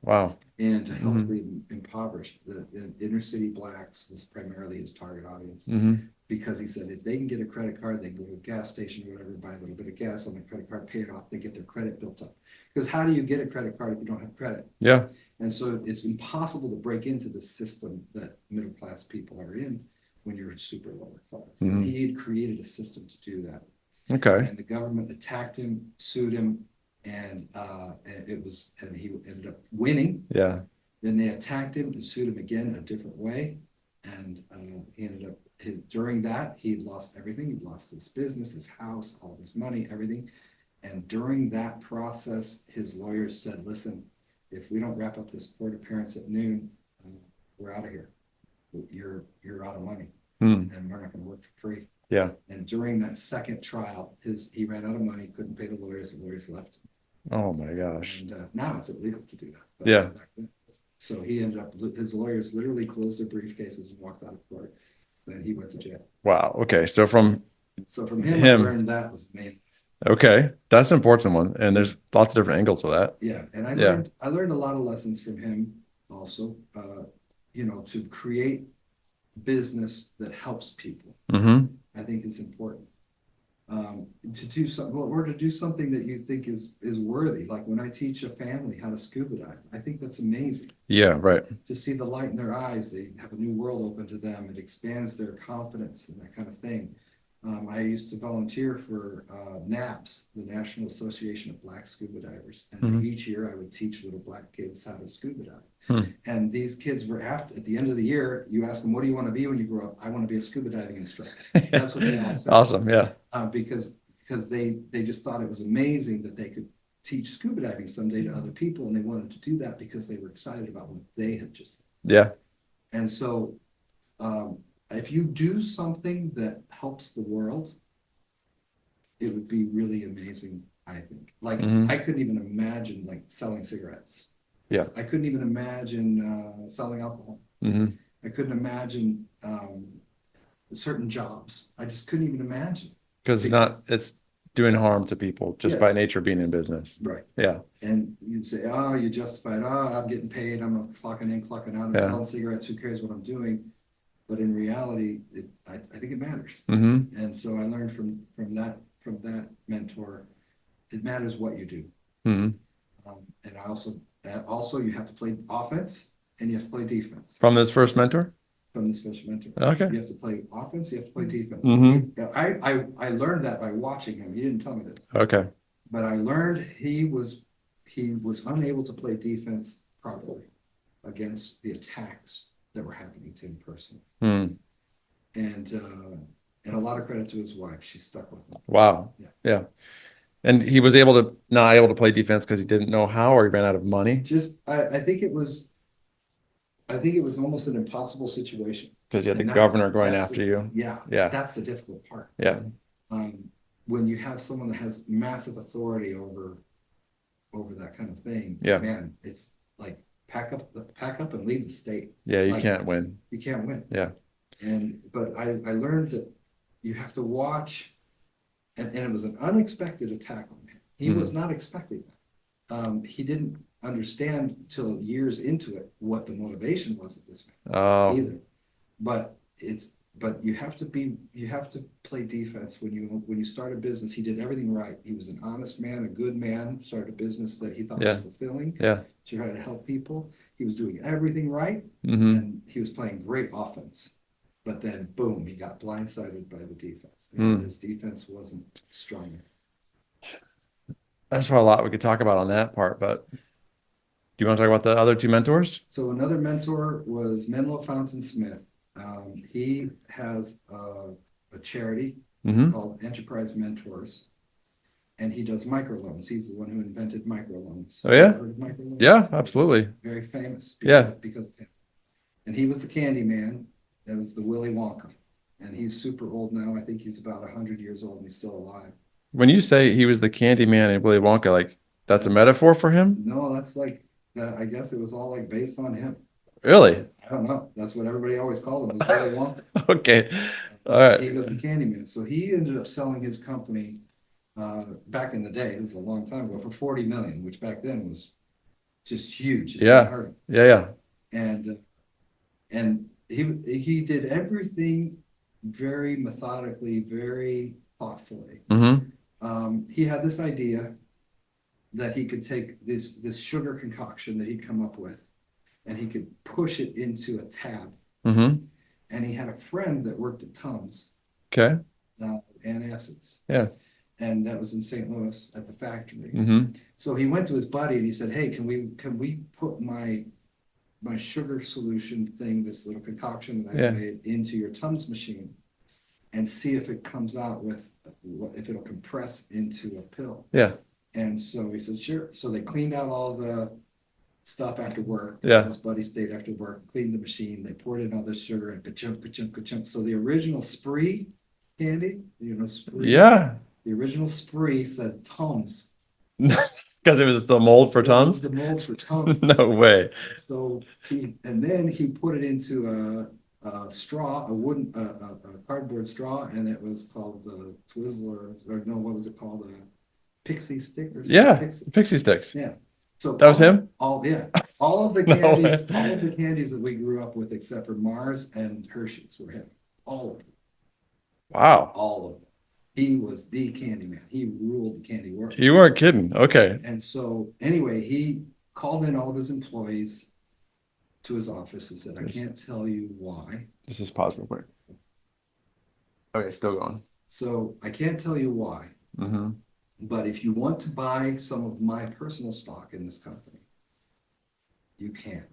Wow. and to help Mhm. the impoverished. The inner city blacks was primarily his target audience. Hmm. Because he said if they can get a credit card, they can go to a gas station or whatever, buy a little bit of gas on the credit card, pay it off, they get their credit built up. Because how do you get a credit card if you don't have credit? Yeah. And so it's impossible to break into the system that middle class people are in when you're super lower class. Mhm. And he had created a system to do that. Okay. And the government attacked him, sued him, and he ended up winning. Yeah. Then they attacked him and sued him again in a different way, and he ended up during that he lost everything. He lost his business, his house, all his money, everything. And during that process, his lawyers said, "Listen, if we don't wrap up this court appearance at noon, we're out of here. You're out of money, Hmm. and we're not going to work for free." Yeah. And during that second trial, he ran out of money, couldn't pay the lawyers left him. Oh my gosh. And now it's illegal to do that. But Yeah. back then, so he ended up, his lawyers literally closed their briefcases and walked out of court. Then he went to jail. Wow. Okay. So from So from him, him. I learned that was amazing. Okay, that's an important one, and there's lots of different angles to that. Yeah, and Yeah. I learned a lot of lessons from him also. To create business that helps people, Mm-hmm. I think is important. To do something, or to do something that you think is worthy. Like when I teach a family how to scuba dive, I think that's amazing. Yeah. Right. To see the light in their eyes, they have a new world open to them. It expands their confidence and that kind of thing. I used to volunteer for NABS, the National Association of Black Scuba Divers, and Mhm. each year I would teach little black kids how to scuba dive. Hmm. And these kids were at the end of the year, you ask them, "What do you want to be when you grow up?" "I want to be a scuba diving instructor." That's what they all said. Awesome. Yeah. Because they just thought it was amazing that they could teach scuba diving someday to other people, and they wanted to do that because they were excited about what they had just done. Yeah. And so if you do something that helps the world, it would be really amazing, I think. Like Mhm. I couldn't even imagine like selling cigarettes. Yeah. I couldn't even imagine selling alcohol. Mm-hmm. I couldn't imagine certain jobs. I just couldn't even imagine. Because it's doing harm to people just Yeah. by nature of being in business. Right. Yeah. And you'd say, "Oh, you're justified. Oh, I'm getting paid. I'm clocking in, clocking out. I'm Yeah. selling cigarettes. Who cares what I'm doing?" But in reality, I think it matters. Mm-hmm. And so I learned from that mentor, it matters what you do. Mm-hmm. And also you have to play offense and you have to play defense. From this first mentor? From this first mentor. Okay. You have to play offense, you have to play defense. Mm-hmm. I learned that by watching him. He didn't tell me this. Okay. But I learned he was unable to play defense properly against the attacks that were happening to him personally. Hmm. And a lot of credit to his wife. She stuck with him. Wow. Yeah. Yeah. And he was not able to play defense because he didn't know how, or he ran out of money. I think it was almost an impossible situation. Because you had the And governor going after you. Yeah. Yeah. That's the difficult part. Yeah. When you have someone that has massive authority over that kind of thing, Yeah. man, it's like pack up and leave the state. Yeah, you Like, can't win. You can't win. Yeah. But I learned that you have to watch, and it was an unexpected attack on him. He was not expecting that. He didn't understand till years into it what the motivation was of this man either. But you have to play defense when you start a business. He did everything right. He was an honest man, a good man, started a business that he thought was fulfilling. Yeah. To try to help people. He was doing everything right, Mm-hmm. and he was playing great offense. But then, boom, he got blindsided by the defense. And his defense wasn't strong enough. That's probably a lot we could talk about on that part, but do you want to talk about the other two mentors? So another mentor was Menlo Fountain Smith. He has a charity Mm-hmm. called Enterprise Mentors. and he does microloans. He's the one who invented microloans. Oh yeah, Heard of microloans? yeah, absolutely. Very famous Yeah. because of him. And he was the candy man. That was the Willy Wonka. And he's super old now. I think he's about 100 years old and he's still alive. When you say he was the candy man in Willy Wonka, like that's a That's metaphor for him? no, that's like that. I guess it was all like based on him. Really? I don't know. That's what everybody always called him was Willy Wonka. Okay. All right. He was the candy man. So he ended up selling his company back in the day. It was a long time ago for 40 million, which back then was just huge. It's Yeah. unheard of. Yeah, yeah. And he did everything very methodically, very thoughtfully. He had this idea that he could take this sugar concoction that he'd come up with, and he could push it into a tab. And he had a friend that worked at Tums, Okay. Antacids, Yeah. and that was in St. Louis at the factory. Mm-hmm. So he went to his buddy and he said, "Hey, can we put my sugar solution thing, this little concoction that I Yeah. made, into your Tums machine and see if it comes out with if it'll compress into a pill?" Yeah. And so he said, "Sure." So they cleaned out all the stuff after work. Yeah. His buddy stayed after work, cleaned the machine. They poured in all this sugar and ka-chunk, ka-chunk, ka-chunk. So the original Spree candy, Spree. Yeah. The original Spree said Tums. Because it was the mold for It was Tums? the mold for Tums. No way. So then he put it into a straw, a cardboard straw, and it was called the Twizzler, or no, what was it called? A Pixie stick or something? Yeah. Pixie sticks. Yeah. So That was him? all of the No candies, way. all of the candies that we grew up with, except for Mars and Hershey's, were him. All of them. Wow. All of them. He was the candy man. He ruled the candy world. You weren't kidding. Okay. And so anyway, he called in all of his employees to his office and said, "I can't tell you why." Just pause real quick. Okay, still going. So I can't tell you why, Mm-hmm. but if you want to buy some of my personal stock in this company, you can.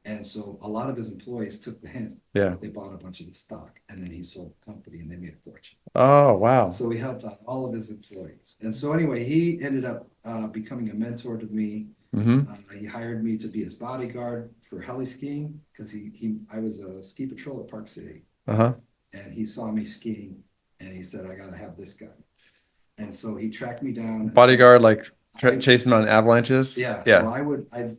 And so a lot of his employees took the hint. Yeah. They bought a bunch of the stock, and then he sold the company and they made a fortune. Oh, wow. So he helped out all of his employees. And so anyway, he ended up becoming a mentor to me. He hired me to be his bodyguard for heli skiing because I was a ski patrol at Park City. Uh-huh. And he saw me skiing and he said, "I got to have this guy." And so he tracked me down. Bodyguard, like chasing on avalanches? Yeah. Yeah.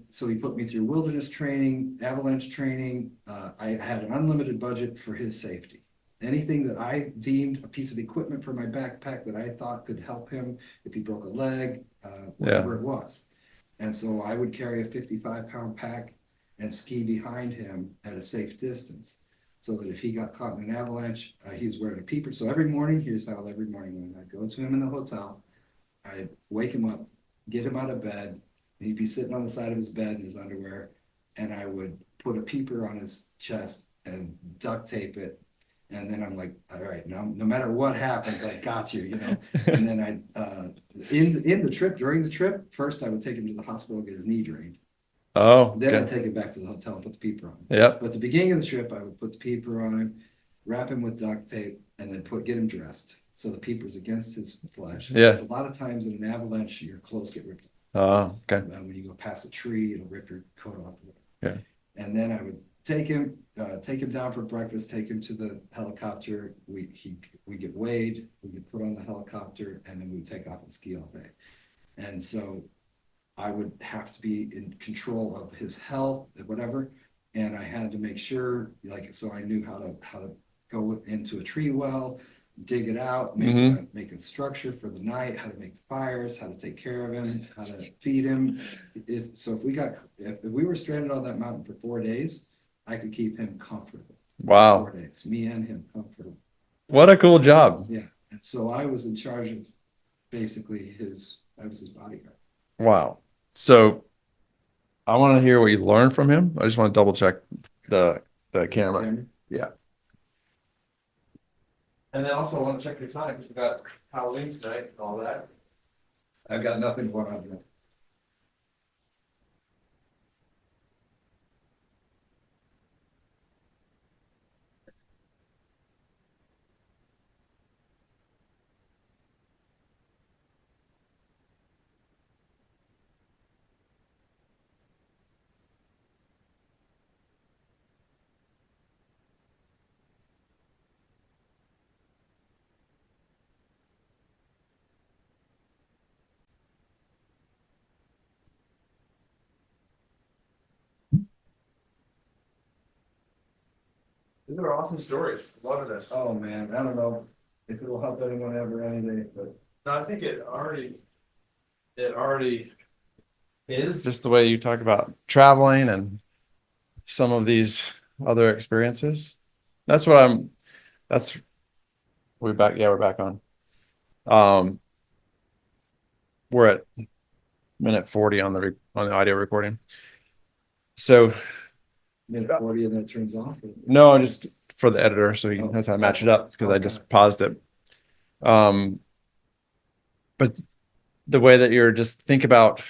So he put me through wilderness training, avalanche training. I had an unlimited budget for his safety. Anything that I deemed a piece of equipment for my backpack that I thought could help him if he broke a leg, whatever it was. And so I would carry a 55-pound pack and ski behind him at a safe distance so that if he got caught in an avalanche, he was wearing a peeper. So every morning, here's how every morning when I'd go to him in the hotel, I'd wake him up, get him out of bed, and he'd be sitting on the side of his bed in his underwear, and I would put a peeper on his chest and duct tape it. And then I'm like, "All right, now no matter what happens, I got you." And then during the trip, first I would take him to the hospital, get his knee drained. Oh, Then I'd okay. take him back to the hotel and put the peeper on him. Yep. But at the beginning of the trip, I would put the peeper on him, wrap him with duct tape, and then get him dressed. So the peeper's against his flesh. Yeah. Because a lot of times in an avalanche, your clothes get ripped. Oh, okay. When you go past a tree, it'll rip your coat off. Yeah. And then I would take him down for breakfast, take him to the helicopter. We get weighed, we get put on the helicopter, and then we take off and ski all day. And so I would have to be in control of his health, whatever. And I had to make sure, so I knew how to go into a tree well, dig it out, make a structure for the night, how to make the fires, how to take care of him, how to feed him. If we were stranded on that mountain for 4 days, I could keep him comfortable. Wow. 4 days, me and him comfortable. What a cool job. Yeah. And so I was in charge of basically I was his bodyguard. Wow. So I want to hear what you learned from him. I just want to double check the camera. Yeah. And then also I want to check your time because we got Halloween tonight and all that. I've got nothing going on there. These are awesome stories. Loving this. Oh man, I don't know if it will help anyone ever any day, but No, I think it already is just the way you talk about traveling and some of these other experiences. That's what I'm, that's, we're back. Yeah, we're back on. Um, we're at minute 40 on on the audio recording. So minute 40 and then it turns off. no, just for the editor, so he Oh. knows how to match it up because Oh, I got just it. paused it. But the way that you're just think about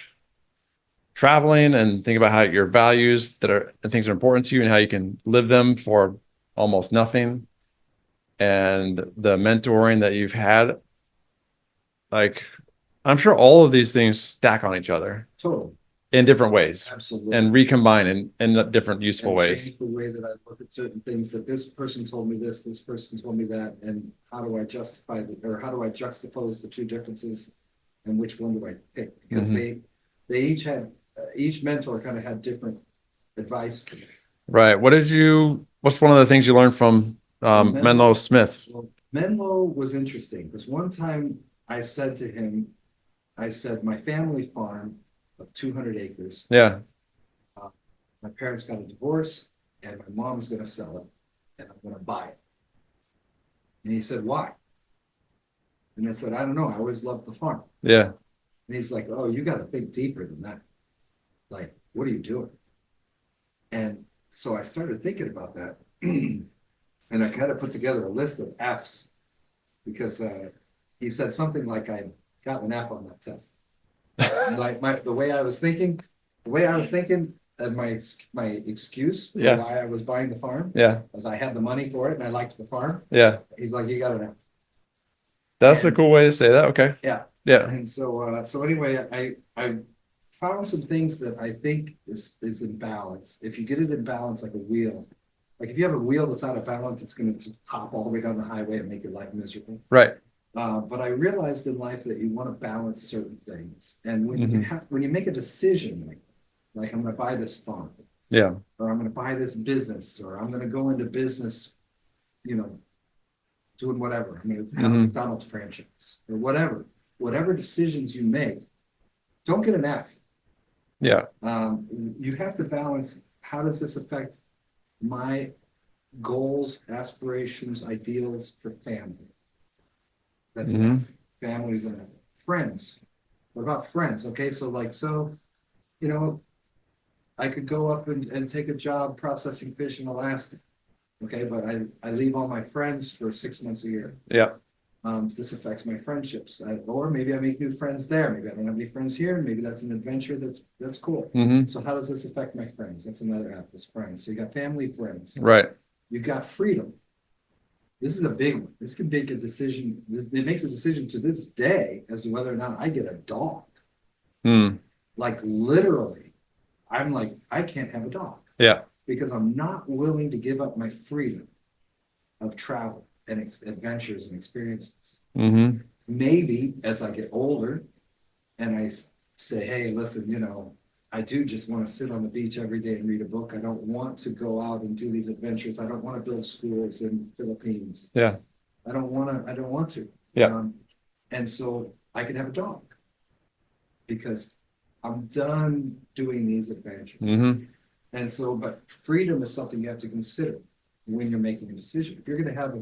traveling and think about how your values that are and things are important to you and how you can live them for almost nothing, and the mentoring that you've had, like I'm sure all of these things stack on each other Totally. in different ways Absolutely. and recombine in different useful And ways. change the way that I look at certain things, that this person told me this person told me that, and how do I justify or how do I juxtapose the two differences, and which one do I pick? Because they each had each mentor kind of had different advice for me. Right. What's one of the things you learned from Menlo Smith? Well, Menlo was interesting because one time I said to him, I said, my family farm of 200 acres, Yeah. my parents got a divorce and my mom's going to sell it and I'm going to buy it. And he said, why? And I said, I don't know. I always loved the farm. Yeah. And he's like, oh, you got to think deeper than that. Like, what are you doing? And so I started thinking about that. And I kind of put together a list of F's because he said something like I got an F on that test. Like the way I was thinking, and my excuse for why I was buying the farm, was I had the money for it and I liked the farm. Yeah. He's like, you got an F. That's a cool way to say that. Okay. Yeah. Yeah. And so anyway, I found some things that I think is in balance. If you get it in balance like a wheel, like if you have a wheel that's out of balance, it's going to just pop all the way down the highway and make your life miserable. Right. But I realized in life that you want to balance certain things, and when you make a decision, like I'm going to buy this farm, Yeah. or I'm going to buy this business, or I'm going to go into business, you know, doing whatever. I'm going to have a McDonald's franchise or whatever decisions you make, don't get an F. Yeah. You have to balance. How does this affect my goals, aspirations, ideals for family? That's enough. Families and friends. What about friends? Okay, so I could go up and take a job processing fish in Alaska. Okay, but I leave all my friends for 6 months a year. Yeah. This affects my friendships. Or maybe I make new friends there. Maybe I don't have any friends here. Maybe that's an adventure that's cool. So how does this affect my friends? That's another app, is friends. So you got family, friends. Right. You got freedom. This is a big one. This can make a decision. It makes a decision to this day as to whether or not I get a dog. Like literally, I'm like, I can't have a dog. Yeah. Because I'm not willing to give up my freedom of travel and adventures and experiences. Maybe as I get older and I say, hey, listen, I do just want to sit on the beach every day and read a book. I don't want to go out and do these adventures. I don't want to build schools in Philippines. Yeah. I don't want to. Yeah. And so I can have a dog because I'm done doing these adventures. And so, but freedom is something you have to consider when you're making a decision. If you're going to have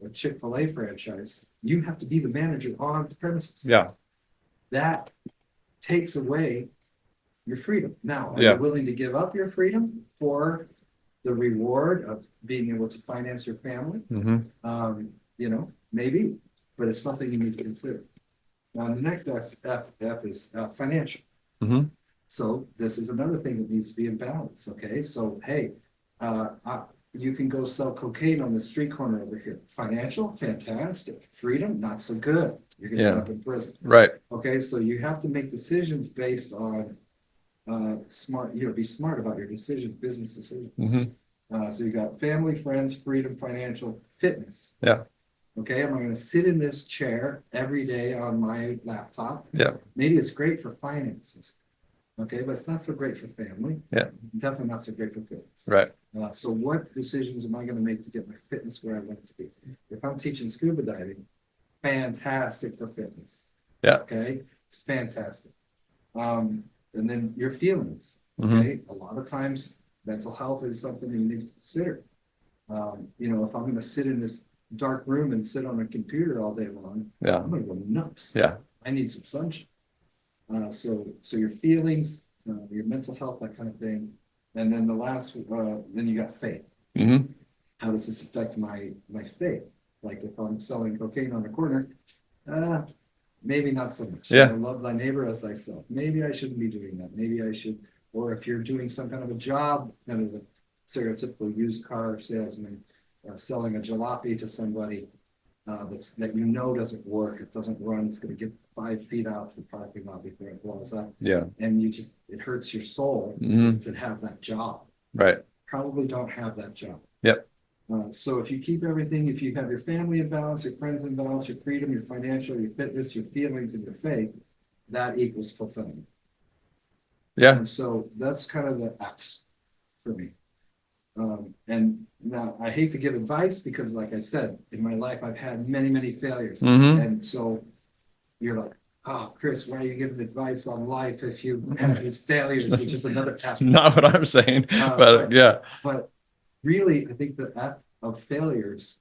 a Chick-fil-A franchise, you have to be the manager on the premises. Yeah. That takes away your freedom. Now, are you willing to give up your freedom for the reward of being able to finance your family? Maybe, but it's something you need to consider. Now, the next F is financial. So this is another thing that needs to be in balance. Okay, so hey, you can go sell cocaine on the street corner over here. Financial, fantastic. Freedom, not so good. You're going to end up in prison. Right. Okay, so you have to make decisions based on smart. Be smart about your decisions, business decisions. So you got family, friends, freedom, financial, fitness. Yeah. Okay, am I going to sit in this chair every day on my laptop? Yeah. Maybe it's great for finances. Okay, but it's not so great for family. Yeah. Definitely not so great for fitness. Right. So what decisions am I going to make to get my fitness where I want it to be? If I'm teaching scuba diving, fantastic for fitness. Yeah. Okay, it's fantastic. Um, and then your feelings. Mm-hmm. Okay, a lot of times mental health is something you need to consider. You know, if I'm going to sit in this dark room and sit on a computer all day long, Yeah. I'm going to go nuts. Yeah. I need some sunshine. So your feelings, your mental health, that kind of thing. And then the last, then you got faith. Mm-hmm. How does this affect my faith? Like if I'm selling cocaine on the corner, uh, maybe not so much. Yeah. Love thy neighbor as thyself. Maybe I shouldn't be doing that. Maybe I should. Or if you're doing some kind of a job, kind of a stereotypical used car salesman, selling a jalopy to somebody, that you know doesn't work, it doesn't run, it's going to get 5 feet out to the parking lot before it blows up. Yeah. And it hurts your soul to have that job. Right. Probably don't have that job. Yep. So if you keep everything, if you have your family in balance, your friends in balance, your freedom, your financial, your fitness, your feelings, and your faith, that equals fulfillment. Yeah. And so that's kind of the F's for me. And now I hate to give advice because, like I said, in my life I've had many, many failures. Mm-hmm. And so you're like, oh, Chris, why are you giving advice on life if you have these failures, which is another F. Not what I'm saying, but yeah. But really, I think the F of failures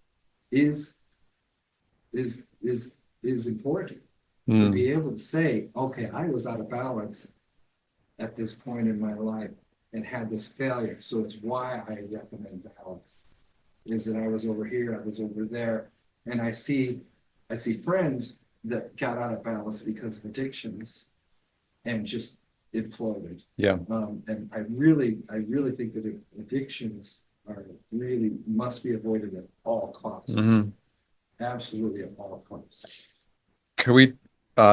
is important to be able to say, okay, I was out of balance at this point in my life and had this failure. So it's why I recommend balance. Is that I was over here, I was over there, and I see friends that got out of balance because of addictions and just imploded. Yeah. And I really think that addictions really must be avoided at all costs. Mm-hmm. Absolutely at all costs. Can we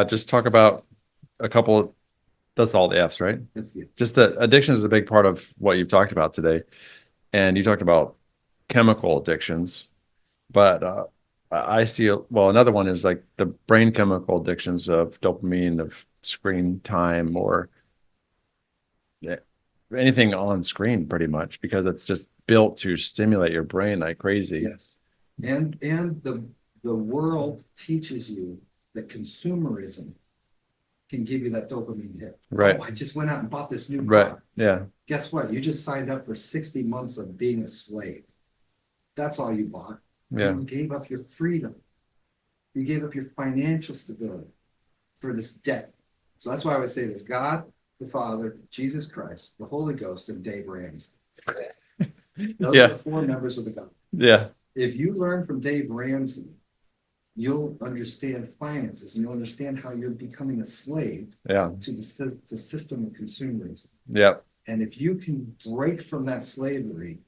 just talk about a couple? That's all the F's, right? That's it. Just that addiction is a big part of what you've talked about today. And you talked about chemical addictions, but I see, well, another one is like the brain chemical addictions of dopamine, of screen time, or anything on screen pretty much, because it's just built to stimulate your brain like crazy. Yes. And the world teaches you that consumerism can give you that dopamine hit. Right. Oh, I just went out and bought this new car. Right. Yeah. Guess what? You just signed up for 60 months of being a slave. That's all you bought. Yeah. You gave up your freedom. You gave up your financial stability for this debt. So that's why I always say there's God, the Father, Jesus Christ, the Holy Ghost, and Dave Ramsey. Those are the 4 members of the God. Yeah. If you learn from Dave Ramsey, you'll understand finances and you'll understand how you're becoming a slave to the system of consumerism. Yeah. And if you can break from that slavery,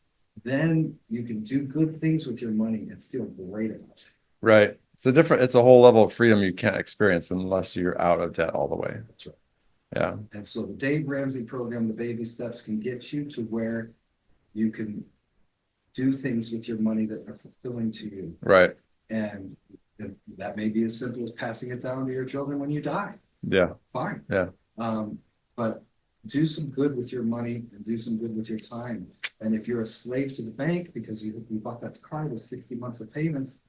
then you can do good things with your money and feel great about it. Right. It's a whole level of freedom you can't experience unless you're out of debt all the way. That's right. Yeah. And so the Dave Ramsey program, the baby steps, can get you to where you can do things with your money that are fulfilling to you. Right. And that may be as simple as passing it down to your children when you die. Yeah. Fine. Yeah. But do some good with your money and do some good with your time. And if you're a slave to the bank because you bought that car with 60 months of payments,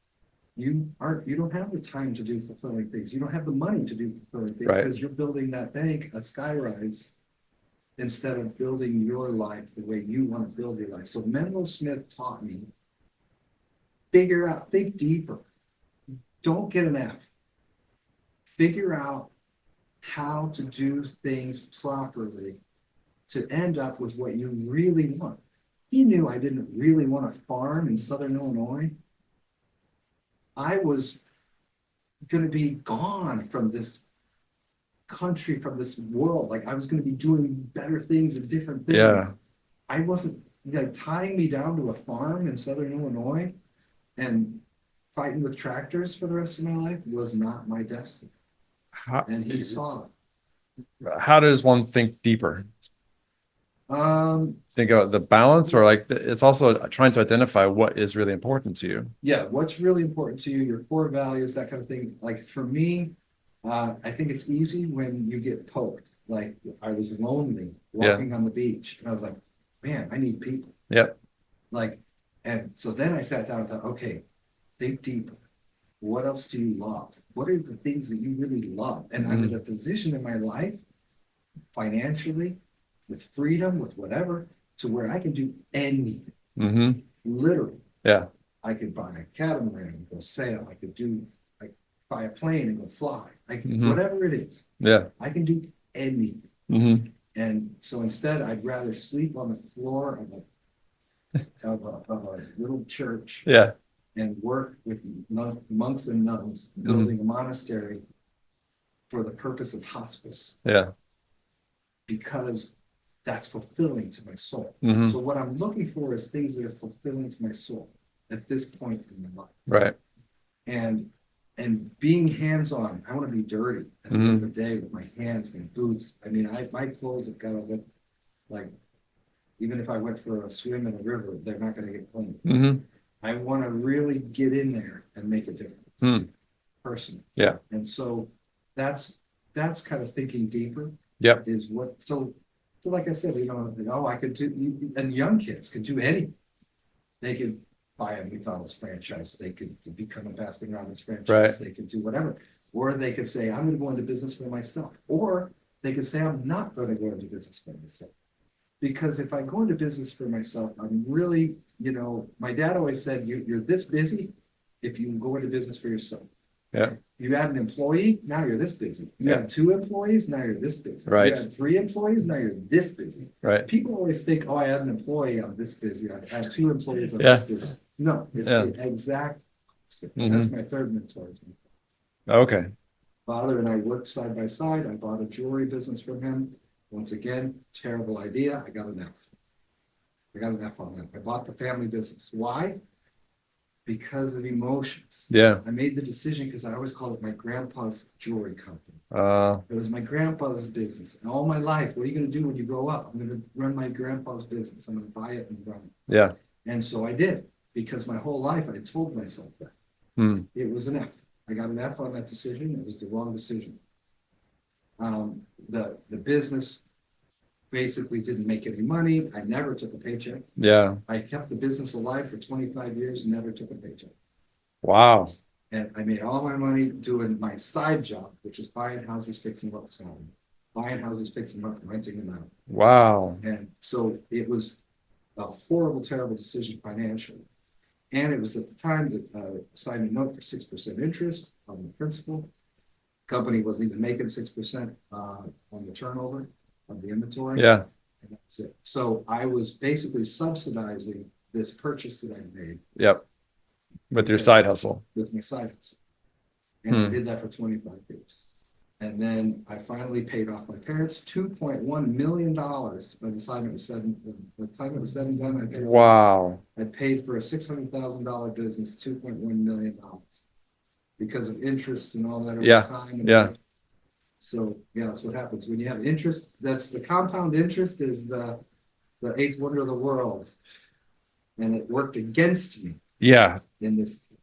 you don't have the time to do fulfilling things. You don't have the money to do fulfilling things because you're building that bank a skyrise instead of building your life the way you want to build your life. So Menlo Smith taught me, think deeper. Don't get an F. Figure out how to do things properly to end up with what you really want. He knew I didn't really want to farm in Southern Illinois. I was going to be gone from this country, from this world. Like I was going to be doing better things and different things. Yeah. I wasn't tying me down to a farm in Southern Illinois and fighting with tractors for the rest of my life was not my destiny. And he saw it. How does one think deeper? Think about the balance, or like it's also trying to identify what is really important to you. Yeah, what's really important to you, your core values, that kind of thing. Like for me, I think it's easy when you get poked. like I was lonely Yeah. walking on the beach, and I was like, man, I need people. Yep. Like, and so then I sat down and thought, okay, think deeper. What else do you love? What are the things that you really love? And I'm in Mm-hmm. a position in my life, financially, with freedom, with whatever, to where I can do anything. Mm-hmm. Literally, Yeah. I could buy a catamaran and go sail. I could do, like, buy a plane and go fly. Like, Mm-hmm. whatever it is, Yeah. I can do anything. Mm-hmm. And so instead, I'd rather sleep on the floor of a little church Yeah. and work with monks and nuns Mm-hmm. building a monastery for the purpose of hospice, Yeah. because that's fulfilling to my soul. Mm-hmm. So what I'm looking for is things that are fulfilling to my soul at this point in my life. Right. And being hands-on, I want to be dirty at the end Mm-hmm. of the day with my hands, my boots. I mean, my clothes have got to look like, even if I went for a swim in a river, they're not going to get clean. Mm-hmm. I want to really get in there and make a difference, Mm. personally. Yeah. And so that's that's kind of thinking deeper, Yep. is what. So like I said, I could do, and young kids could do anything. They could buy a McDonald's franchise. They could become a Baskin Robbins Right. franchise. They could do whatever. Or they could say, I'm going to go into business for myself. Or they could say, I'm not going to go into business for myself. Because if I go into business for myself, I'm really, my dad always said, you're this busy if you go into business for yourself. Yeah. You had an employee, now you're this busy. You Yeah. had 2 employees, now you're this busy. Right. You had 3 employees, now you're this busy. Right. People always think, oh, I had an employee, I'm this busy. I had 2 employees, I'm Yeah. this busy. No, it's Yeah. the exact opposite. Mhm. That's my third mentor. Okay. Father and I worked side by side. I bought a jewelry business from him. Once again, terrible idea. I got an F. I got an F on that. I bought the family business. Why? Because of emotions. Yeah. I made the decision because I always called it my grandpa's jewelry company. Uh, It was my grandpa's business. And all my life, what are you going to do when you grow up? I'm going to run my grandpa's business. I'm going to buy it and run it. yeah. And so I did, because my whole life I told myself that. Hmm. It was an F. I got an F on that decision. It was the wrong decision. The business basically didn't make any money. I never took a paycheck. Yeah. I kept the business alive for 25 years and never took a paycheck. Wow. And I made all my money doing my side job, which is buying houses, fixing them up, selling them. Buying houses, fixing them up, renting them out. Wow. And so it was a horrible, terrible decision financially. And it was at the time that signed a note for 6% interest on the principal. Company wasn't even making 6% on the turnover of the inventory. Yeah. And that was it. So I was basically subsidizing this purchase that I made. Yep. With your side hustle. With my side hustle. And I did that for 25 years. And then I finally paid off my parents $2.1 million by the time it was said and done. Wow. I paid for a $600,000 business, $2.1 million because of interest and all that over time. And Yeah. So yeah, that's what happens when you have interest. That's the compound interest is the eighth wonder of the world, and it worked against me. Yeah. In this case.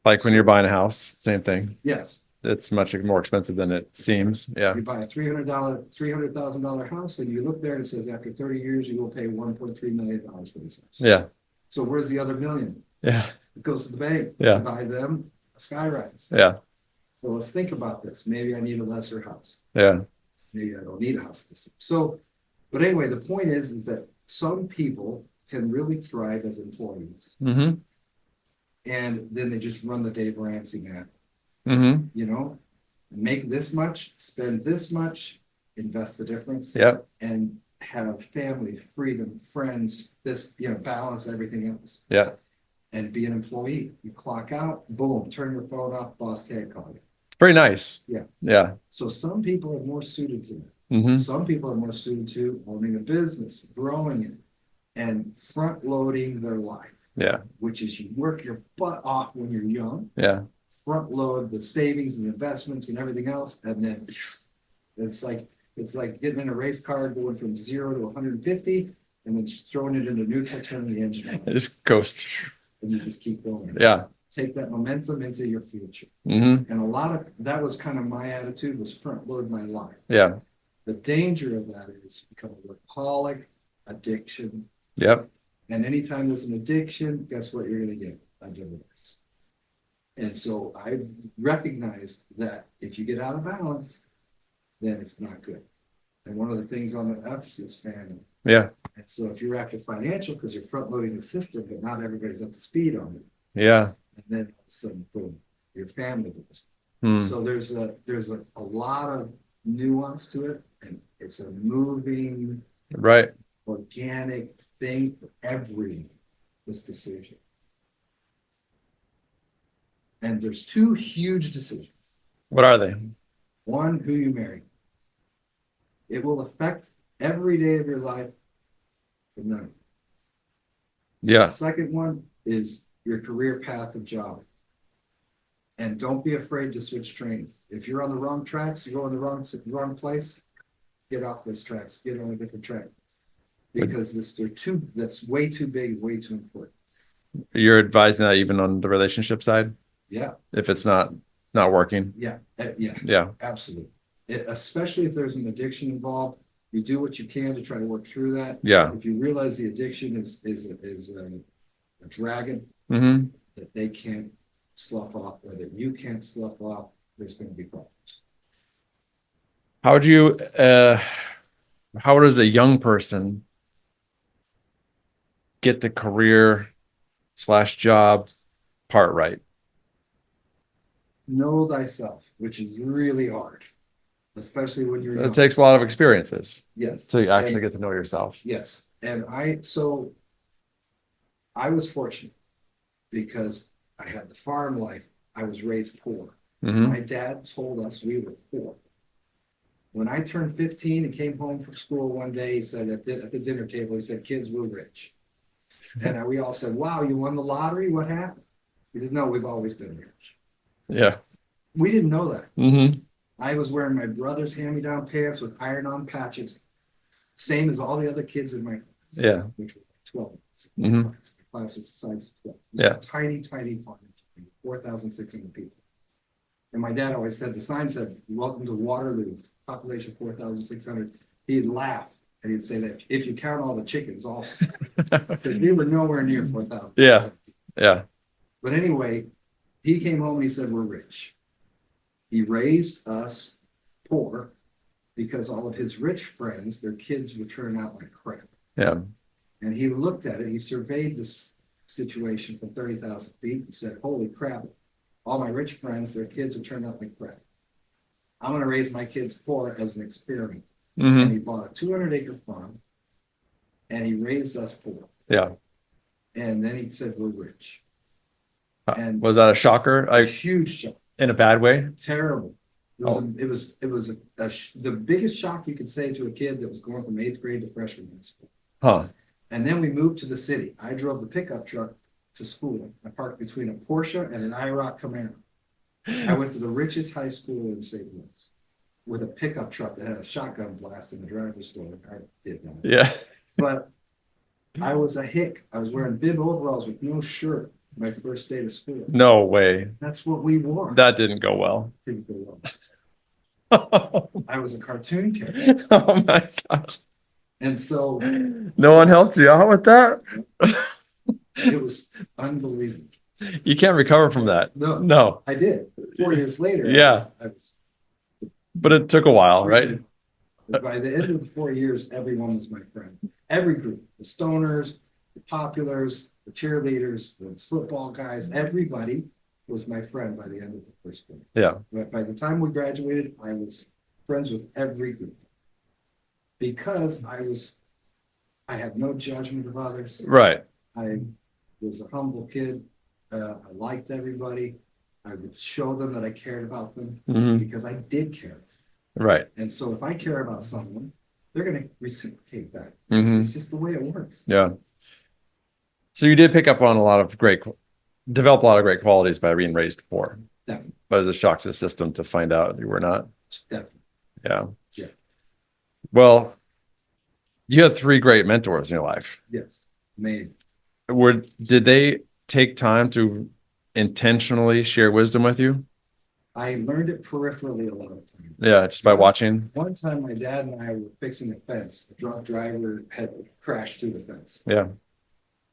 Like when you're buying a house, same thing. Yes. It's much more expensive than it seems. Yeah. You buy a $300,000 house, and you look there and it says after 30 years you will pay $1.3 million for this house. Yeah. So where's the other million? Yeah. It goes to the bank. Yeah. To buy them a skyrise. Yeah. So let's think about this. Maybe I need a lesser house. Yeah. Maybe I don't need a house. So, but anyway, the point is that some people can really thrive as employees. Mm-hmm. And then they just run the Dave Ramsey man. Mm-hmm. Make this much, spend this much, invest the difference. Yep. And have family, freedom, friends, balance everything else. Yeah. And be an employee. You clock out, boom, turn your phone off, boss can't call you. Pretty nice. Yeah. Yeah. So some people are more suited to that. Mm-hmm. Some people are more suited to owning a business, growing it, and front loading their life. Yeah. Which is you work your butt off when you're young. Yeah. Front load the savings and investments and everything else, and then it's like getting in a race car going from 0 to 150, and then throwing it into neutral, turning the engine on. Just coast. And you just keep going. Yeah. Take that momentum into your future. Mm-hmm. And a lot of that was kind of my attitude, was front load my life. Yeah. The danger of that is you become a workaholic, addiction. Yep. And anytime there's an addiction, guess what you're going to get? A divorce. And so I recognized that if you get out of balance, then it's not good. And one of the things on the emphasis is family. Yeah. And so if you're active financial because you're front loading the system, but not everybody's up to speed on it. Yeah. And then all of a sudden, boom, your family goes. Hmm. So there's a lot of nuance to it, and it's a moving, Right. organic thing for every this decision. And there's two huge decisions. What are they? One, who you marry. It will affect every day of your life from now. Yeah. The second one is your career path and job. And don't be afraid to switch trains. If you're on the wrong tracks, you go in the wrong place, get off those tracks, get on a different track. Because that's way too big, way too important. You're advising that even on the relationship side? Yeah. If it's not working? Yeah. Yeah. Absolutely. Especially if there's an addiction involved, you do what you can to try to work through that. Yeah. If you realize the addiction is a dragon Mm-hmm. that they can't slough off, or that you can't slough off, there's going to be problems. How would you how does a young person get the career/job part right? Know thyself, which is really hard, especially when you're young. It takes a lot of experiences Yes. to actually get to know yourself. Yes. And I was fortunate because I had the farm life. I was raised poor. Mm-hmm. My dad told us we were poor. When I turned 15 and came home from school one day, he said at the dinner table, he said, "Kids, we're rich." And we all said, "Wow, you won the lottery? What happened?" He said, "No, we've always been rich." Yeah. We didn't know that. Mm-hmm. I was wearing my brother's hand-me-down pants with iron-on patches, same as all the other kids in my class. Yeah. Which were 12. Mm-hmm. My class was size 12. Yeah. Tiny farm, 4,600 people. And my dad always said, the sign said, "Welcome to Waterloo, population 4,600. He'd laugh and he'd say that if you count all the chickens also. Because we were nowhere near 4,000. Yeah. Yeah. But anyway, he came home and he said, "We're rich." He raised us poor because all of his rich friends, their kids would turn out like crap. Yeah. And he looked at it, he surveyed this situation from 30,000 feet and said, "Holy crap, all my rich friends, their kids will turn out like crap. I'm going to raise my kids poor as an experiment." Mm-hmm. And he bought a 200-acre farm and he raised us poor. Yeah. And then he said, "We're rich." And was that a shocker? a huge shock. In a bad way? Terrible. It was the biggest shock you could say to a kid that was going from 8th grade to freshman high school. Huh. And then we moved to the city. I drove the pickup truck to school. I parked between a Porsche and an IROC Camaro. I went to the richest high school in St. Louis with a pickup truck that had a shotgun blast in the driver's door. I did not. Yeah. But I was a hick. I was wearing bib overalls with no shirt my first day to school. No way. That's what we wore. That didn't go well. Didn't go well. I was a cartoon character. Oh my gosh. And so no one helped you out with that? it was unbelievable. You can't recover from that. No. I did. 4 years later. Yeah. But it took a while, right? By the end of the 4 years, everyone was my friend. Every group, the stoners, the populars, the cheerleaders, the football guys, everybody was my friend by the end of the first grade. Yeah. But by the time we graduated, I was friends with every group because I had no judgment of others. Right. I was a humble kid. I liked everybody. I would show them that I cared about them because I did care. Right. And so if I care about someone, they're going to reciprocate that. It's just the way it works. Yeah. So you did pick up on develop a lot of great qualities by being raised poor. Definitely. But it was a shock to the system to find out you were not. Definitely. Yeah. Yeah. Well, you had 3 great mentors in your life. Yes. Amazing. Did they take time to intentionally share wisdom with you? I learned it peripherally a lot of times. Yeah, just by watching. One time, my dad and I were fixing a fence. A drunk driver had crashed through the fence. Yeah.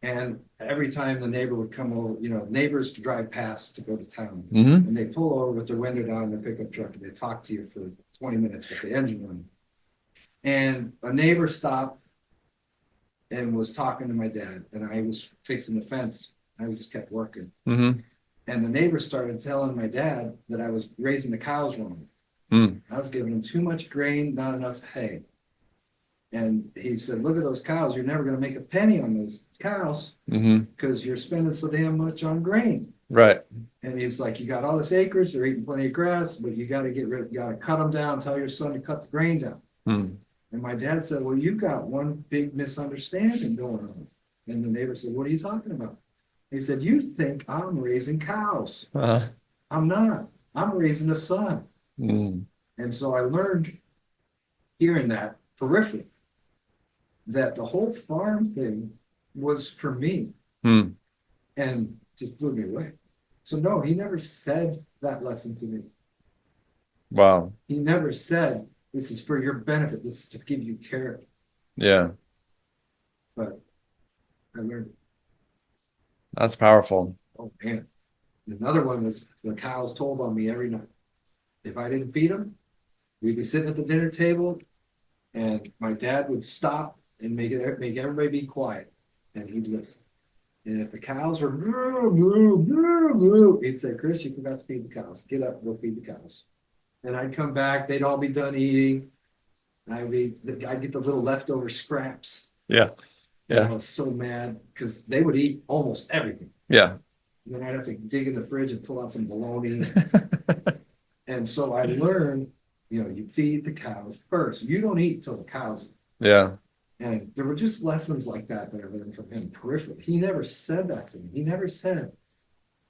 And every time the neighbor would come over, neighbors drive past to go to town. Mm-hmm. And they pull over with their window down in their pickup truck and they talk to you for 20 minutes with the engine running. And a neighbor stopped and was talking to my dad, and I was fixing the fence. I just kept working. Mm-hmm. And the neighbor started telling my dad that I was raising the cows wrong. Mm. I was giving them too much grain, not enough hay. And he said, look at those cows. You're never going to make a penny on those cows because you're spending so damn much on grain. Right. And he's like, you got all this acres, they're eating plenty of grass, but you got to you got to cut them down. Tell your son to cut the grain down. Mm. And my dad said, well, you've got one big misunderstanding going on. And the neighbor said, what are you talking about? He said, you think I'm raising cows. Uh-huh. I'm not. I'm raising a son. Mm. And so I learned hearing that peripherally, that the whole farm thing was for me and just blew me away. So no, he never said that lesson to me. Wow. He never said, this is for your benefit. This is to give you care. Yeah. But I learned it. That's powerful. Oh man. Another one was the cows told on me every night. If I didn't feed them, we'd be sitting at the dinner table and my dad would stop and make everybody be quiet, and he'd listen. And if the cows were moo, moo, moo, moo, he'd say, Chris, you forgot to feed the cows. Get up, go feed the cows. And I'd come back, they'd all be done eating. I'd get the little leftover scraps. Yeah. Yeah. And I was so mad because they would eat almost everything. Yeah. And then I'd have to dig in the fridge and pull out some bologna. And so I learned, you feed the cows first. You don't eat till the cows eat. Yeah. And there were just lessons like that I learned from him peripherally. He never said that to me. He never said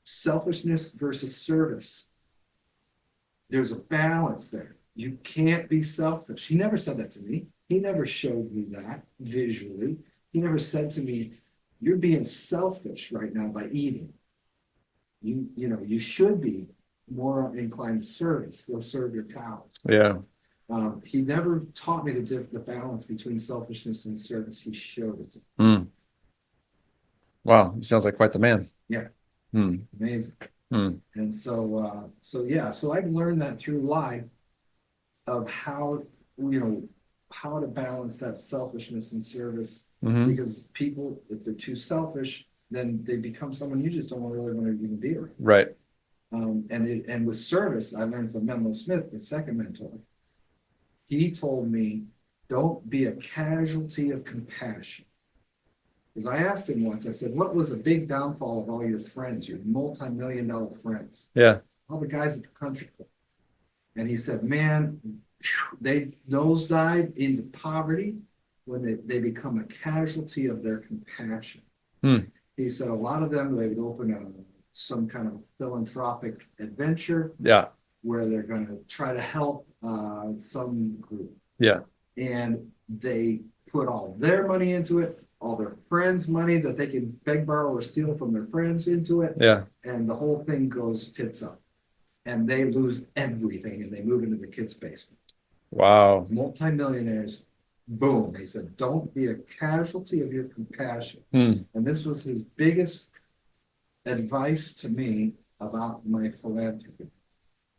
selfishness versus service. There's a balance there. You can't be selfish. He never said that to me. He never showed me that visually. He never said to me, you're being selfish right now by eating. You should be more inclined to service. Go serve your cows. Yeah. He never taught me the balance between selfishness and service. He showed it. Mm. Wow, he sounds like quite the man. Yeah. Mm. Amazing. Mm. And so I've learned that through life of how to balance that selfishness and service. Because people, if they're too selfish, then they become someone you just don't really want to even be around. Right. And with service, I learned from Menlo Smith, the second mentor. He told me, don't be a casualty of compassion. Because I asked him once, I said, what was a big downfall of all your friends, your multi-million-dollar friends? Yeah. All the guys at the country club. And he said, man, they nosedived into poverty when they become a casualty of their compassion. He said a lot of them, they would open some kind of philanthropic adventure. Yeah. Where they're going to try to help some group. Yeah. And they put all their money into it, all their friends' money that they can beg, borrow, or steal from their friends into it. Yeah. And the whole thing goes tits up. And they lose everything and they move into the kids' basement. Wow. Multimillionaires, boom. He said, don't be a casualty of your compassion. And this was his biggest advice to me about my philanthropy.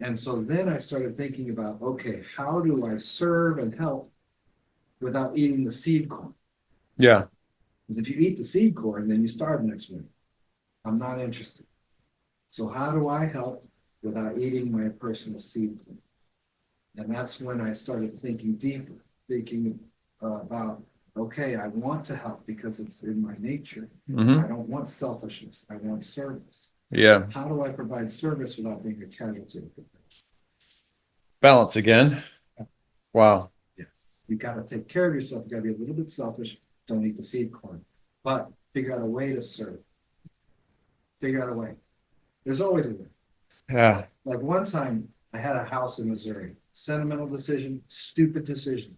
And so then I started thinking about, okay, how do I serve and help without eating the seed corn? Yeah. Because if you eat the seed corn, then you starve next winter. I'm not interested. So how do I help without eating my personal seed corn? And that's when I started thinking deeper, thinking about, okay, I want to help because it's in my nature. I don't want selfishness. I want service. Yeah. How do I provide service without being a casualty? Balance again. Wow. Yes. You got to take care of yourself. You got to be a little bit selfish. Don't eat the seed corn, but figure out a way to serve. Figure out a way. There's always a way. Yeah. Like one time I had a house in Missouri. Sentimental decision, stupid decision.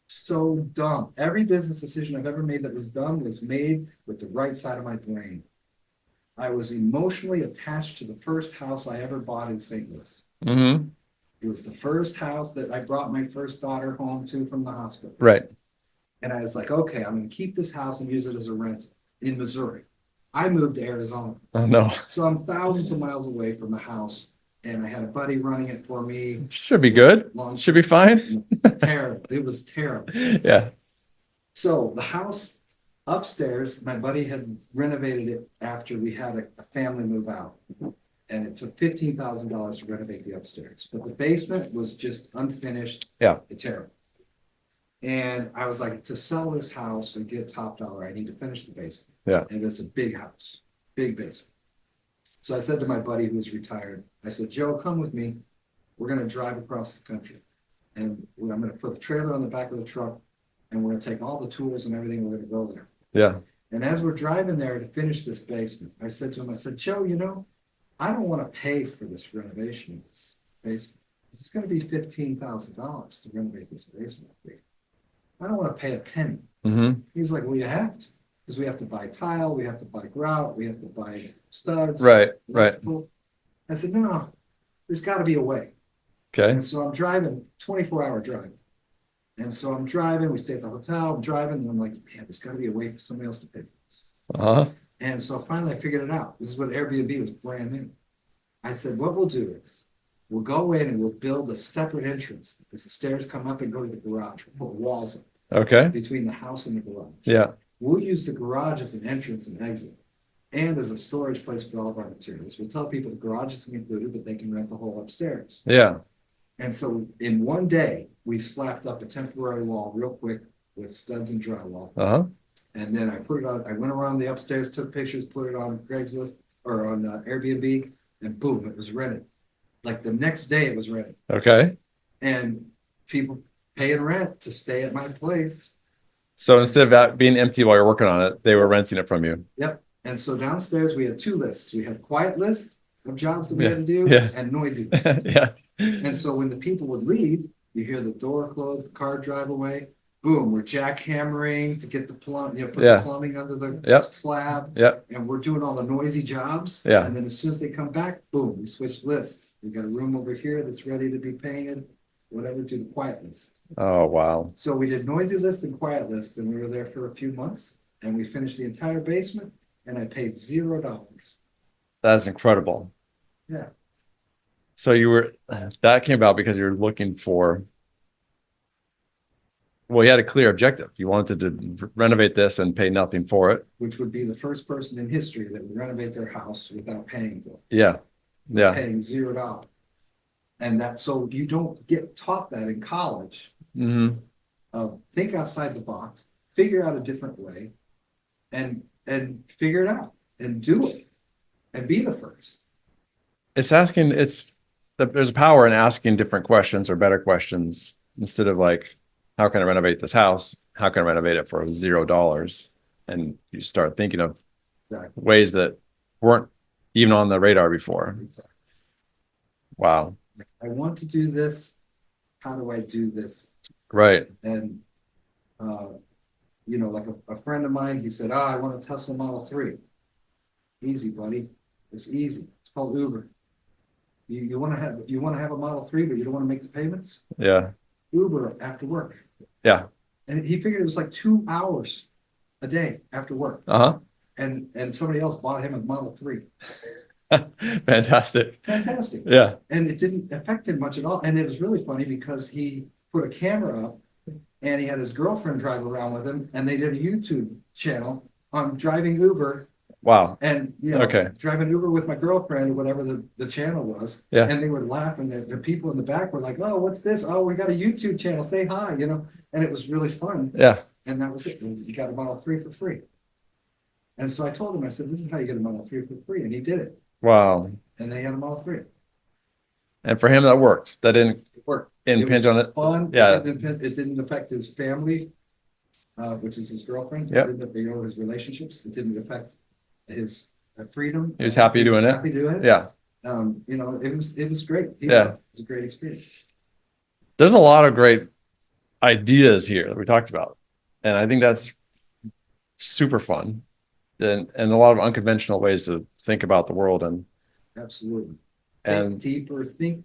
So dumb. Every business decision I've ever made that was dumb was made with the right side of my brain. I was emotionally attached to the first house I ever bought in St. Louis. Mm-hmm. It was the first house that I brought my first daughter home to from the hospital. Right. And I was like, okay, I'm going to keep this house and use it as a rental in Missouri. I moved to Arizona. Oh no. So I'm thousands of miles away from the house. And I had a buddy running it for me. Should be good. Long Should be fine. terrible. It was terrible. Yeah. So the house upstairs, my buddy had renovated it after we had a family move out. And it took $15,000 to renovate the upstairs. But the basement was just unfinished. Yeah. Terrible. And I was like, to sell this house and get top dollar, I need to finish the basement. Yeah. And it's a big house, big basement. So I said to my buddy who was retired, I said, Joe, come with me. We're going to drive across the country. And I'm going to put the trailer on the back of the truck. And we're going to take all the tools and everything. We're going to go there. Yeah. And as we're driving there to finish this basement, I said to him, I said, Joe, I don't want to pay for this renovation of this basement. It's going to be $15,000 to renovate this basement. I don't want to pay a penny. Mm-hmm. He's like, well, you have to, because we have to buy tile, we have to buy grout, we have to buy studs. Right. Right. I said, no, there's got to be a way. Okay. And so I'm driving, 24-hour drive. And so I'm driving, we stay at the hotel, I'm driving, and I'm like, man, there's got to be a way for somebody else to pay for this. Uh-huh. And so finally I figured it out. This is when Airbnb was brand new. I said, what we'll do is we'll go in and we'll build a separate entrance. As the stairs come up and go to the garage, we'll put walls up Okay. between the house and the garage. Yeah. We'll use the garage as an entrance and exit and as a storage place for all of our materials. We'll tell people the garage is included, but they can rent the whole upstairs. Yeah. And so in one day, we slapped up a temporary wall real quick with studs and drywall. Uh-huh. And then I put it on, I went around the upstairs, took pictures, put it on Craigslist or on Airbnb, and boom, it was rented. Like the next day it was rented. Okay. And people paying rent to stay at my place. So instead of that being empty while you're working on it, they were renting it from you. Yep. And so downstairs we had two lists. We had quiet list of jobs that we Yeah. had to do Yeah. and noisy list. Yeah. And so when the people would leave, you hear the door close, the car drive away. Boom, we're jackhammering to get the plumb, put Yeah. the plumbing under the Yep. slab. Yep. And we're doing all the noisy jobs. Yeah. And then as soon as they come back, boom, we switch lists. We got a room over here that's ready to be painted, whatever, to the quiet list. Oh, wow. So we did noisy list and quiet list, and we were there for a few months, and we finished the entire basement, and I paid $0. That's incredible. Yeah. So that came about because you were looking for, well, you had a clear objective. You wanted to renovate this and pay nothing for it. Which would be the first person in history that would renovate their house without paying for it. Yeah. Yeah. Paying $0. And so you don't get taught that in college. Mm-hmm. Think outside the box, figure out a different way, and figure it out and do it and be the first. There's a power in asking different questions or better questions instead of like, how can I renovate this house? How can I renovate it for $0? And you start thinking of ways that weren't even on the radar before. Exactly. Wow. I want to do this. How do I do this? Right. And, like a friend of mine, he said, I want a Tesla Model 3. Easy, buddy. It's easy. It's called Uber. You want to have a Model 3, but you don't want to make the payments? Yeah. Uber after work. Yeah. And he figured it was like 2 hours a day after work. Uh-huh. And somebody else bought him a Model 3. Fantastic. Yeah. And it didn't affect him much at all. And it was really funny because he put a camera up and he had his girlfriend drive around with him, and they did a YouTube channel on driving Uber. Wow. And driving Uber with my girlfriend or whatever the channel was. Yeah. And they would laugh, and the people in the back were like, oh, what's this? Oh, we got a YouTube channel. Say hi, And it was really fun. Yeah. And that was it. You got a Model 3 for free. And so I told him, I said, this is how you get a Model 3 for free. And he did it. Wow. And they had a Model 3. And for him, that worked. That didn't work. impinge on it. Fun. Yeah. It didn't affect his family, which is his girlfriend. Yep. His relationships. It didn't affect his freedom. He was happy doing it. Happy doing it. Yeah. It was great. It was a great experience. There's a lot of great ideas here that we talked about. And I think that's super fun. And a lot of unconventional ways to think about the world. And absolutely. And think deeper, think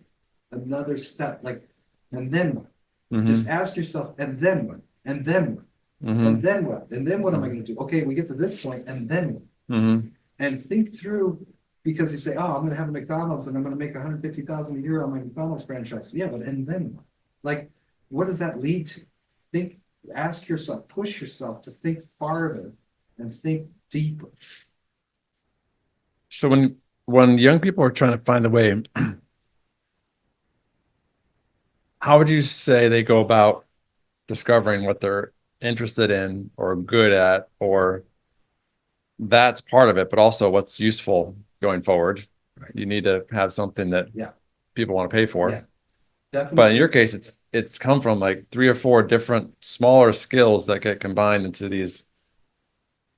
another step, like, and then what? Mm-hmm. Just ask yourself, and then what? And then what? Mm-hmm. And then what? And then what am I going to do? Okay, we get to this point, and then what? Mm-hmm. And think through, because you say, oh, I'm going to have a McDonald's and I'm going to make 150,000 a year on my McDonald's franchise. Yeah, but and then what? Like, what does that lead to? Think, ask yourself, push yourself to think farther and think deeper. So when young people are trying to find the way, how would you say they go about discovering what they're interested in or good at, or that's part of it, but also what's useful going forward? Right. You need to have something that Yeah, people want to pay for. yeah, But in definitely. your case, it's come from like 3 or 4 different smaller skills that get combined into these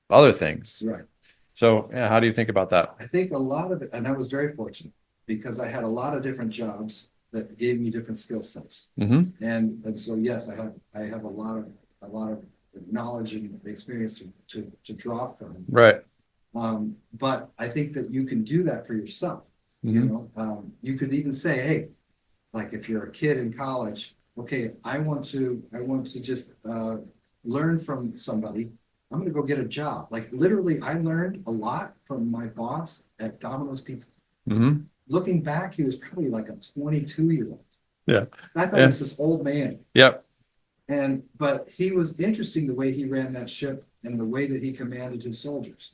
other things. Right. So yeah, how do you think about that? I think a lot of it, and I was very fortunate because I had a lot of different jobs that gave me different skill sets. Mm-hmm. And so yes, I have a lot of knowledge and experience to draw from. Right. But I think that you can do that for yourself. You Mm-hmm. know, you could even say, hey, like if you're a kid in college, okay, I want to just learn from somebody. I'm going to go get a job. Like literally, I learned a lot from my boss at Domino's Pizza. Mm-hmm. Looking back, he was probably like a 22-year-old. Yeah. I thought he Yeah. was this old man. Yep. And but he was interesting the way he ran that ship and the way that he commanded his soldiers.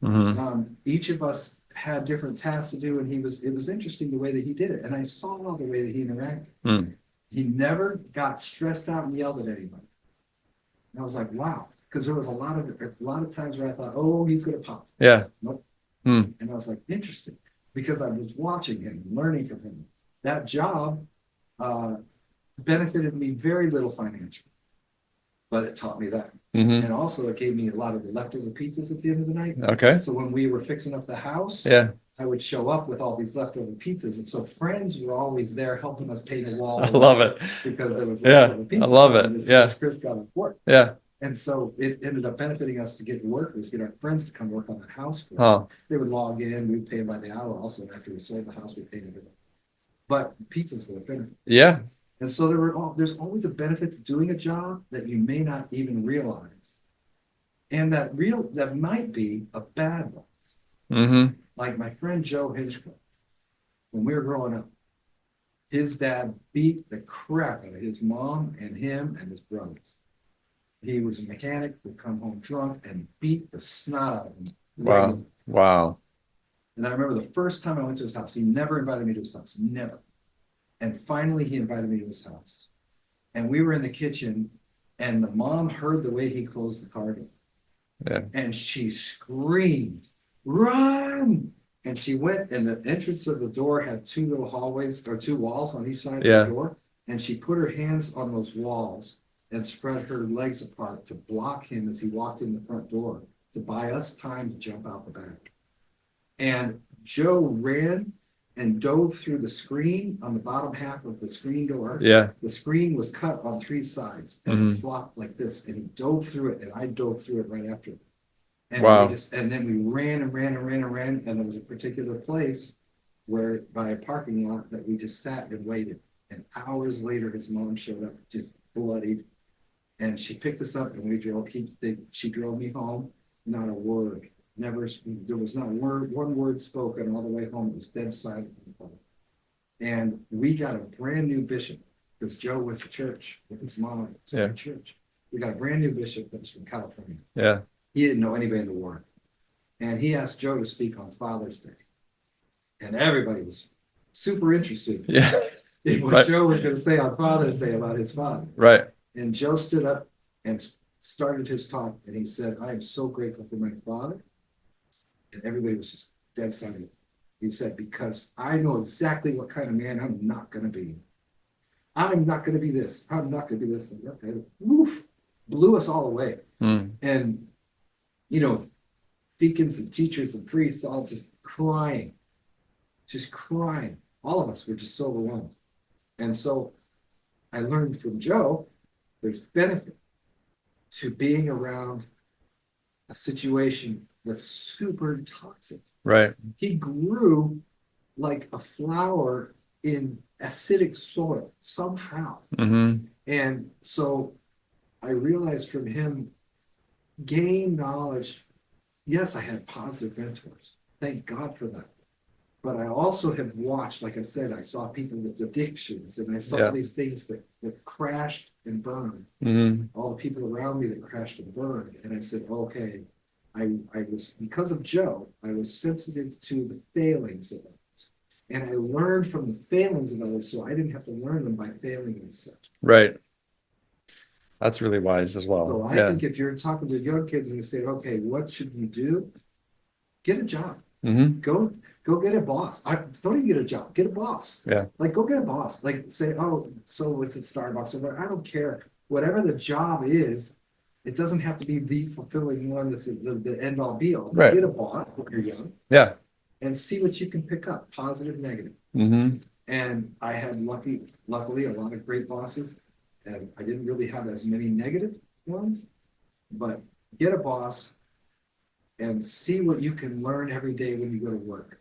Mm-hmm. Each of us had different tasks to do, and it was interesting the way that he did it. And I saw the way that he interacted. Mm. He never got stressed out and yelled at anybody. And I was like, wow, because there was a lot of times where I thought, oh, he's gonna pop. Yeah. Nope. Mm. And I was like, interesting, because I was watching him, learning from him. That job uh, benefited me very little financially, but it taught me that. Mm-hmm. And also, it gave me a lot of the leftover pizzas at the end of the night. Okay. So when we were fixing up the house, Yeah. I would show up with all these leftover pizzas. And so friends were always there helping us paint a wall. I love it. Because there was Yeah. leftover I pizza. love it. Yeah. Chris got to work. Yeah. And so it ended up benefiting us to get workers, get our friends to come work on the house for us. Huh. They would log in, we'd pay them by the hour. Also, after we sold the house, we paid them. But pizzas were a benefit. Yeah. And so there's always a benefit to doing a job that you may not even realize. And that might be a bad one. Mm-hmm. Like my friend Joe Hitchcock, when we were growing up, his dad beat the crap out of his mom and him and his brothers. He was a mechanic, would come home drunk and beat the snot out of him. Wow. Wow. And I remember the first time I went to his house, he never invited me to his house, never. And finally, he invited me to his house. And we were in the kitchen, and the mom heard the way he closed the car door. Yeah. And she screamed, run! And she went, and the entrance of the door had 2 little hallways or 2 walls on each side of the door. And she put her hands on those walls and spread her legs apart to block him as he walked in the front door to buy us time to jump out the back. And Joe ran and dove through the screen on the bottom half of the screen door. Yeah. The screen was cut on 3 sides and it flopped like this. And he dove through it, and I dove through it right after. And wow. And then we ran and ran and ran and ran. And there was a particular place where by a parking lot that we just sat and waited. And hours later, his mom showed up, just bloodied. And she picked us up and we drove. She drove me home. Not a word. Never. There was not one word spoken all the way home. It was dead silent. And we got a brand new bishop because Joe went to church with his mom. Yeah. Church. We got a brand new bishop that was from California. Yeah. He didn't know anybody in the war. And he asked Joe to speak on Father's Day. And everybody was super interested in what Joe was going to say on Father's Day about his father. Right. And Joe stood up and started his talk. And he said, I am so grateful for my father. And everybody was just dead silent. He said, because I know exactly what kind of man I'm not going to be. I'm not going to be this. I'm not going to be this. And woof, blew us all away. And, you know, deacons and teachers and priests all just crying. All of us were just so overwhelmed. And so I learned from Joe, there's benefit to being around a situation that's super toxic. Right. He grew like a flower in acidic soil somehow. Mm-hmm. And so I realized from him, gain knowledge. Yes, I had positive mentors. Thank God for that. But I also have watched, like I said, I saw people with addictions and I saw Yeah. these things that crashed and burned. Mm-hmm. All the people around me that crashed and burned. And I said, okay, I was, because of Joe, I was sensitive to the failings of others. And I learned from the failings of others, so I didn't have to learn them by failing myself. Right. That's really wise as well. So I Yeah. think if you're talking to young kids and you say, okay, what should you do? Get a job. Mm-hmm. Go get a boss. Don't even get a job. Get a boss. Yeah. Like go get a boss. Like say, oh, so it's at Starbucks or whatever. I don't care. Whatever the job is, it doesn't have to be the fulfilling one that's the end all be all. Right. Get a boss when you're young Yeah. and see what you can pick up, positive, negative. Mm-hmm. And I had luckily a lot of great bosses, and I didn't really have as many negative ones. But get a boss and see what you can learn every day when you go to work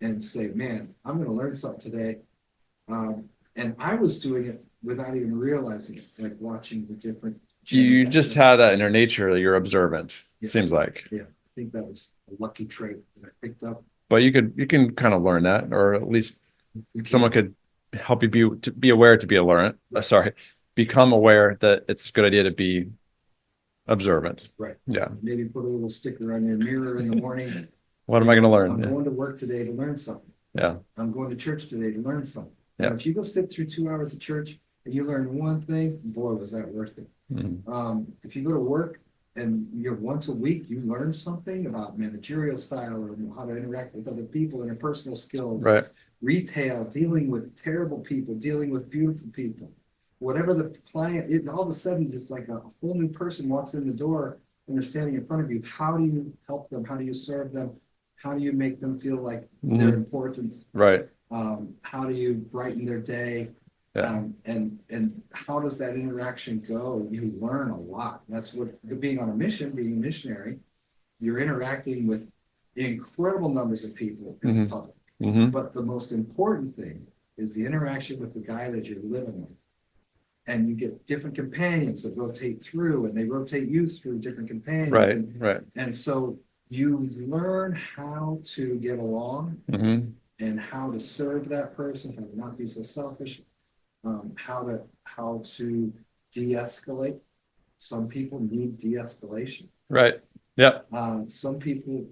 and say, man, I'm going to learn something today. And I was doing it without even realizing it, like watching the different. You just had that in your nature that you're observant, Yeah. seems like. Yeah, I think that was a lucky trait that I picked up. But you can kind of learn that, or at least someone could help you be aware to be alert. Sorry, become aware that it's a good idea to be observant. Right. Yeah. Maybe put a little sticker on your mirror in the morning. What am I going to learn? I'm going to work today to learn something. Yeah. I'm going to church today to learn something. Yeah. If you go sit through 2 hours of church and you learn one thing, boy, was that worth it. Mm-hmm. If you go to work and you're once a week, you learn something about managerial style or how to interact with other people, interpersonal skills, Right. retail, dealing with terrible people, dealing with beautiful people. Whatever the client is, all of a sudden, it's like a whole new person walks in the door and they're standing in front of you. How do you help them? How do you serve them? How do you make them feel like they're important? Right. How do you brighten their day? Yeah. And how does that interaction go? You learn a lot. That's what being on a mission, being a missionary, you're interacting with incredible numbers of people in the public. Mm-hmm. But the most important thing is the interaction with the guy that you're living with. And you get different companions that rotate through, and they rotate you through different companions. Right. Right. And so you learn how to get along and how to serve that person, how to not be so selfish, how to de-escalate. Some people need de-escalation. Right. Yeah. Some people,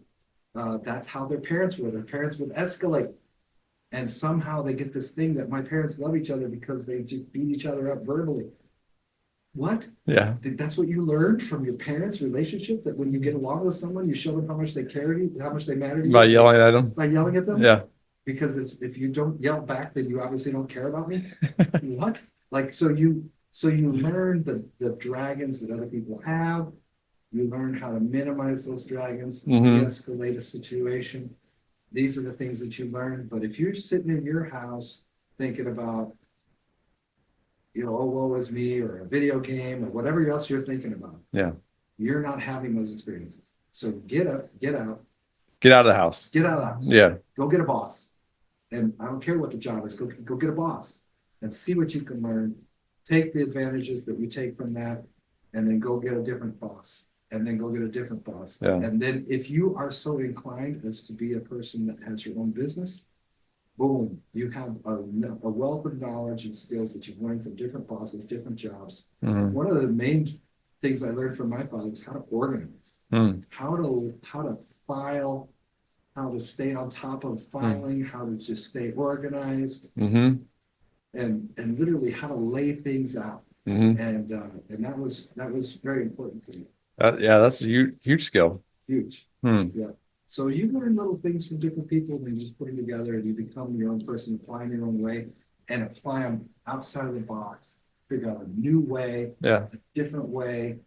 that's how their parents were. Their parents would escalate. And somehow they get this thing that my parents love each other because they just beat each other up verbally. What? Yeah. That's what you learned from your parents' relationship, that when you get along with someone, you show them how much they care to you, how much they matter to you. By yelling at them? By yelling at them? Yeah. Because if you don't yell back, then you obviously don't care about me. What? Like, so you learn the dragons that other people have. You learn how to minimize those dragons, de-escalate a situation. These are the things that you learn. But if you're sitting in your house thinking about, oh, woe is me, or a video game, or whatever else you're thinking about, you're not having those experiences. So get up, get out. Get out of the house. Get out of the house. Yeah. Go get a boss. And I don't care what the job is. Go get a boss and see what you can learn. Take the advantages that you take from that, and then go get a different boss. And then go get a different boss. Yeah. And then if you are so inclined as to be a person that has your own business, boom, you have a wealth of knowledge and skills that you've learned from different bosses, different jobs. One of the main things I learned from my father was how to organize, how to file, how to stay on top of filing, how to just stay organized, and literally how to lay things out. And that was very important to me. Yeah, that's a huge skill. Huge. Yeah. So you learn little things from different people, and you just put them together, and you become your own person, apply them your own way, and apply them outside of the box. Figure out a new way, a different way,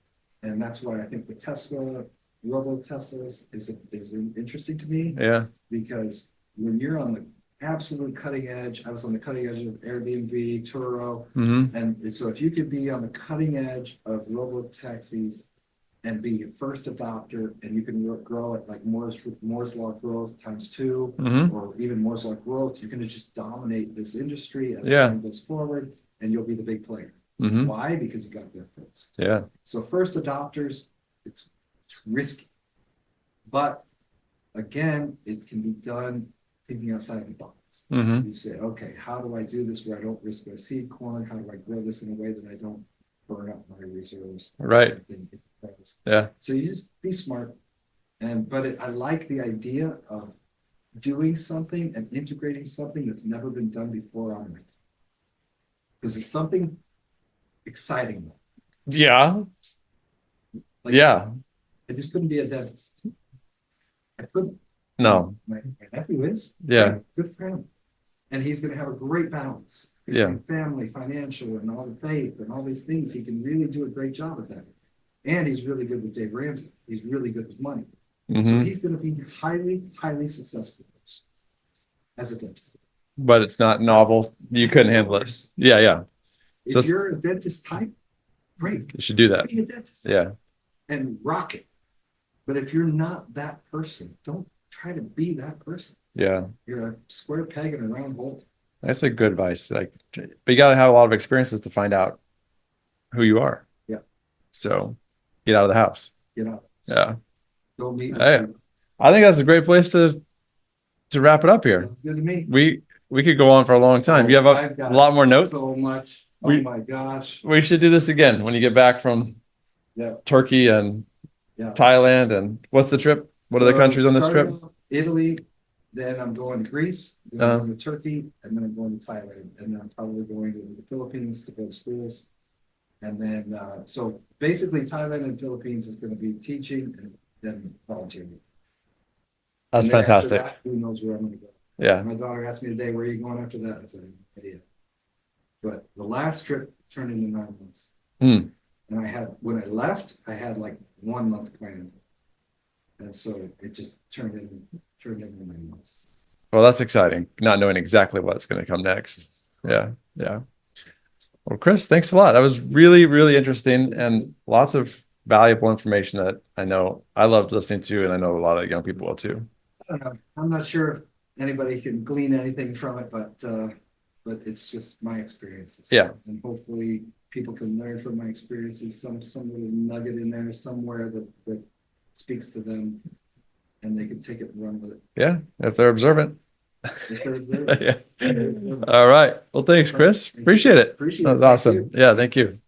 and that's why I think the Robo Teslas is interesting to me. Yeah. Because when you're on the absolute cutting edge, I was on the cutting edge of Airbnb, Turo, and so if you could be on the cutting edge of robo taxis and be a first adopter, and you can grow it like Moore's law growth times 2, or even Moore's law growth. You're going to just dominate this industry as time goes forward, and you'll be the big player. Why? Because you got there first. Yeah. So first adopters, it's risky, but again, it can be done thinking outside the box. You say, okay, how do I do this where I don't risk my seed corn? How do I grow this in a way that I don't burn up my reserves? Right. Yeah. So you just be smart. But I like the idea of doing something and integrating something that's never been done before on it. Because there's something exciting. Yeah. Like, yeah. I just couldn't be a dentist. I couldn't. No. My nephew is. Yeah. Good for him. And he's going to have a great balance between family, financial, and all the faith and all these things. He can really do a great job at that. And he's really good with Dave Ramsey. He's really good with money. So he's going to be highly, highly successful as a dentist. But it's not novel. You couldn't handle it. Yeah, yeah. If you're a dentist type, great. You should do that. Be a dentist. Yeah. And rock it. But if you're not that person, don't try to be that person. Yeah. You're a square peg in a round hole. That's a good advice. Like, but you got to have a lot of experiences to find out who you are. Yeah. So get out of the house. Get out. Yeah. Go meet. Hey, I think that's a great place to wrap it up here. Sounds good to me. We could go on for a long time. You have a lot more notes. So much. Oh my gosh. We should do this again when you get back from Turkey and Thailand. And what's the trip? What are the countries on this trip? Italy. Then I'm going to Greece. Then I'm going to Turkey, and then I'm going to Thailand, and then I'm probably going to the Philippines to go to schools. And then, so basically, Thailand and Philippines is going to be teaching and then volunteering. That's fantastic. That, who knows where I'm going to go? Yeah. My daughter asked me today, "Where are you going after that?" I said, "No idea." But the last trip turned into 9 months. And when I left, I had like 1 month planned, and so it just turned into 9 months. Well, that's exciting. Not knowing exactly what's going to come next. Yeah. Yeah. Well, Chris, thanks a lot. That was really, really interesting and lots of valuable information that I know I loved listening to, and I know a lot of young people will too. I don't know. I'm not sure if anybody can glean anything from it, but it's just my experiences. Yeah. And hopefully people can learn from my experiences, some little nugget in there somewhere that speaks to them, and they can take it and run with it. Yeah, if they're observant. Yeah. All right. Well, thanks, Chris. Appreciate it. Appreciate it. That was awesome. Yeah, thank you.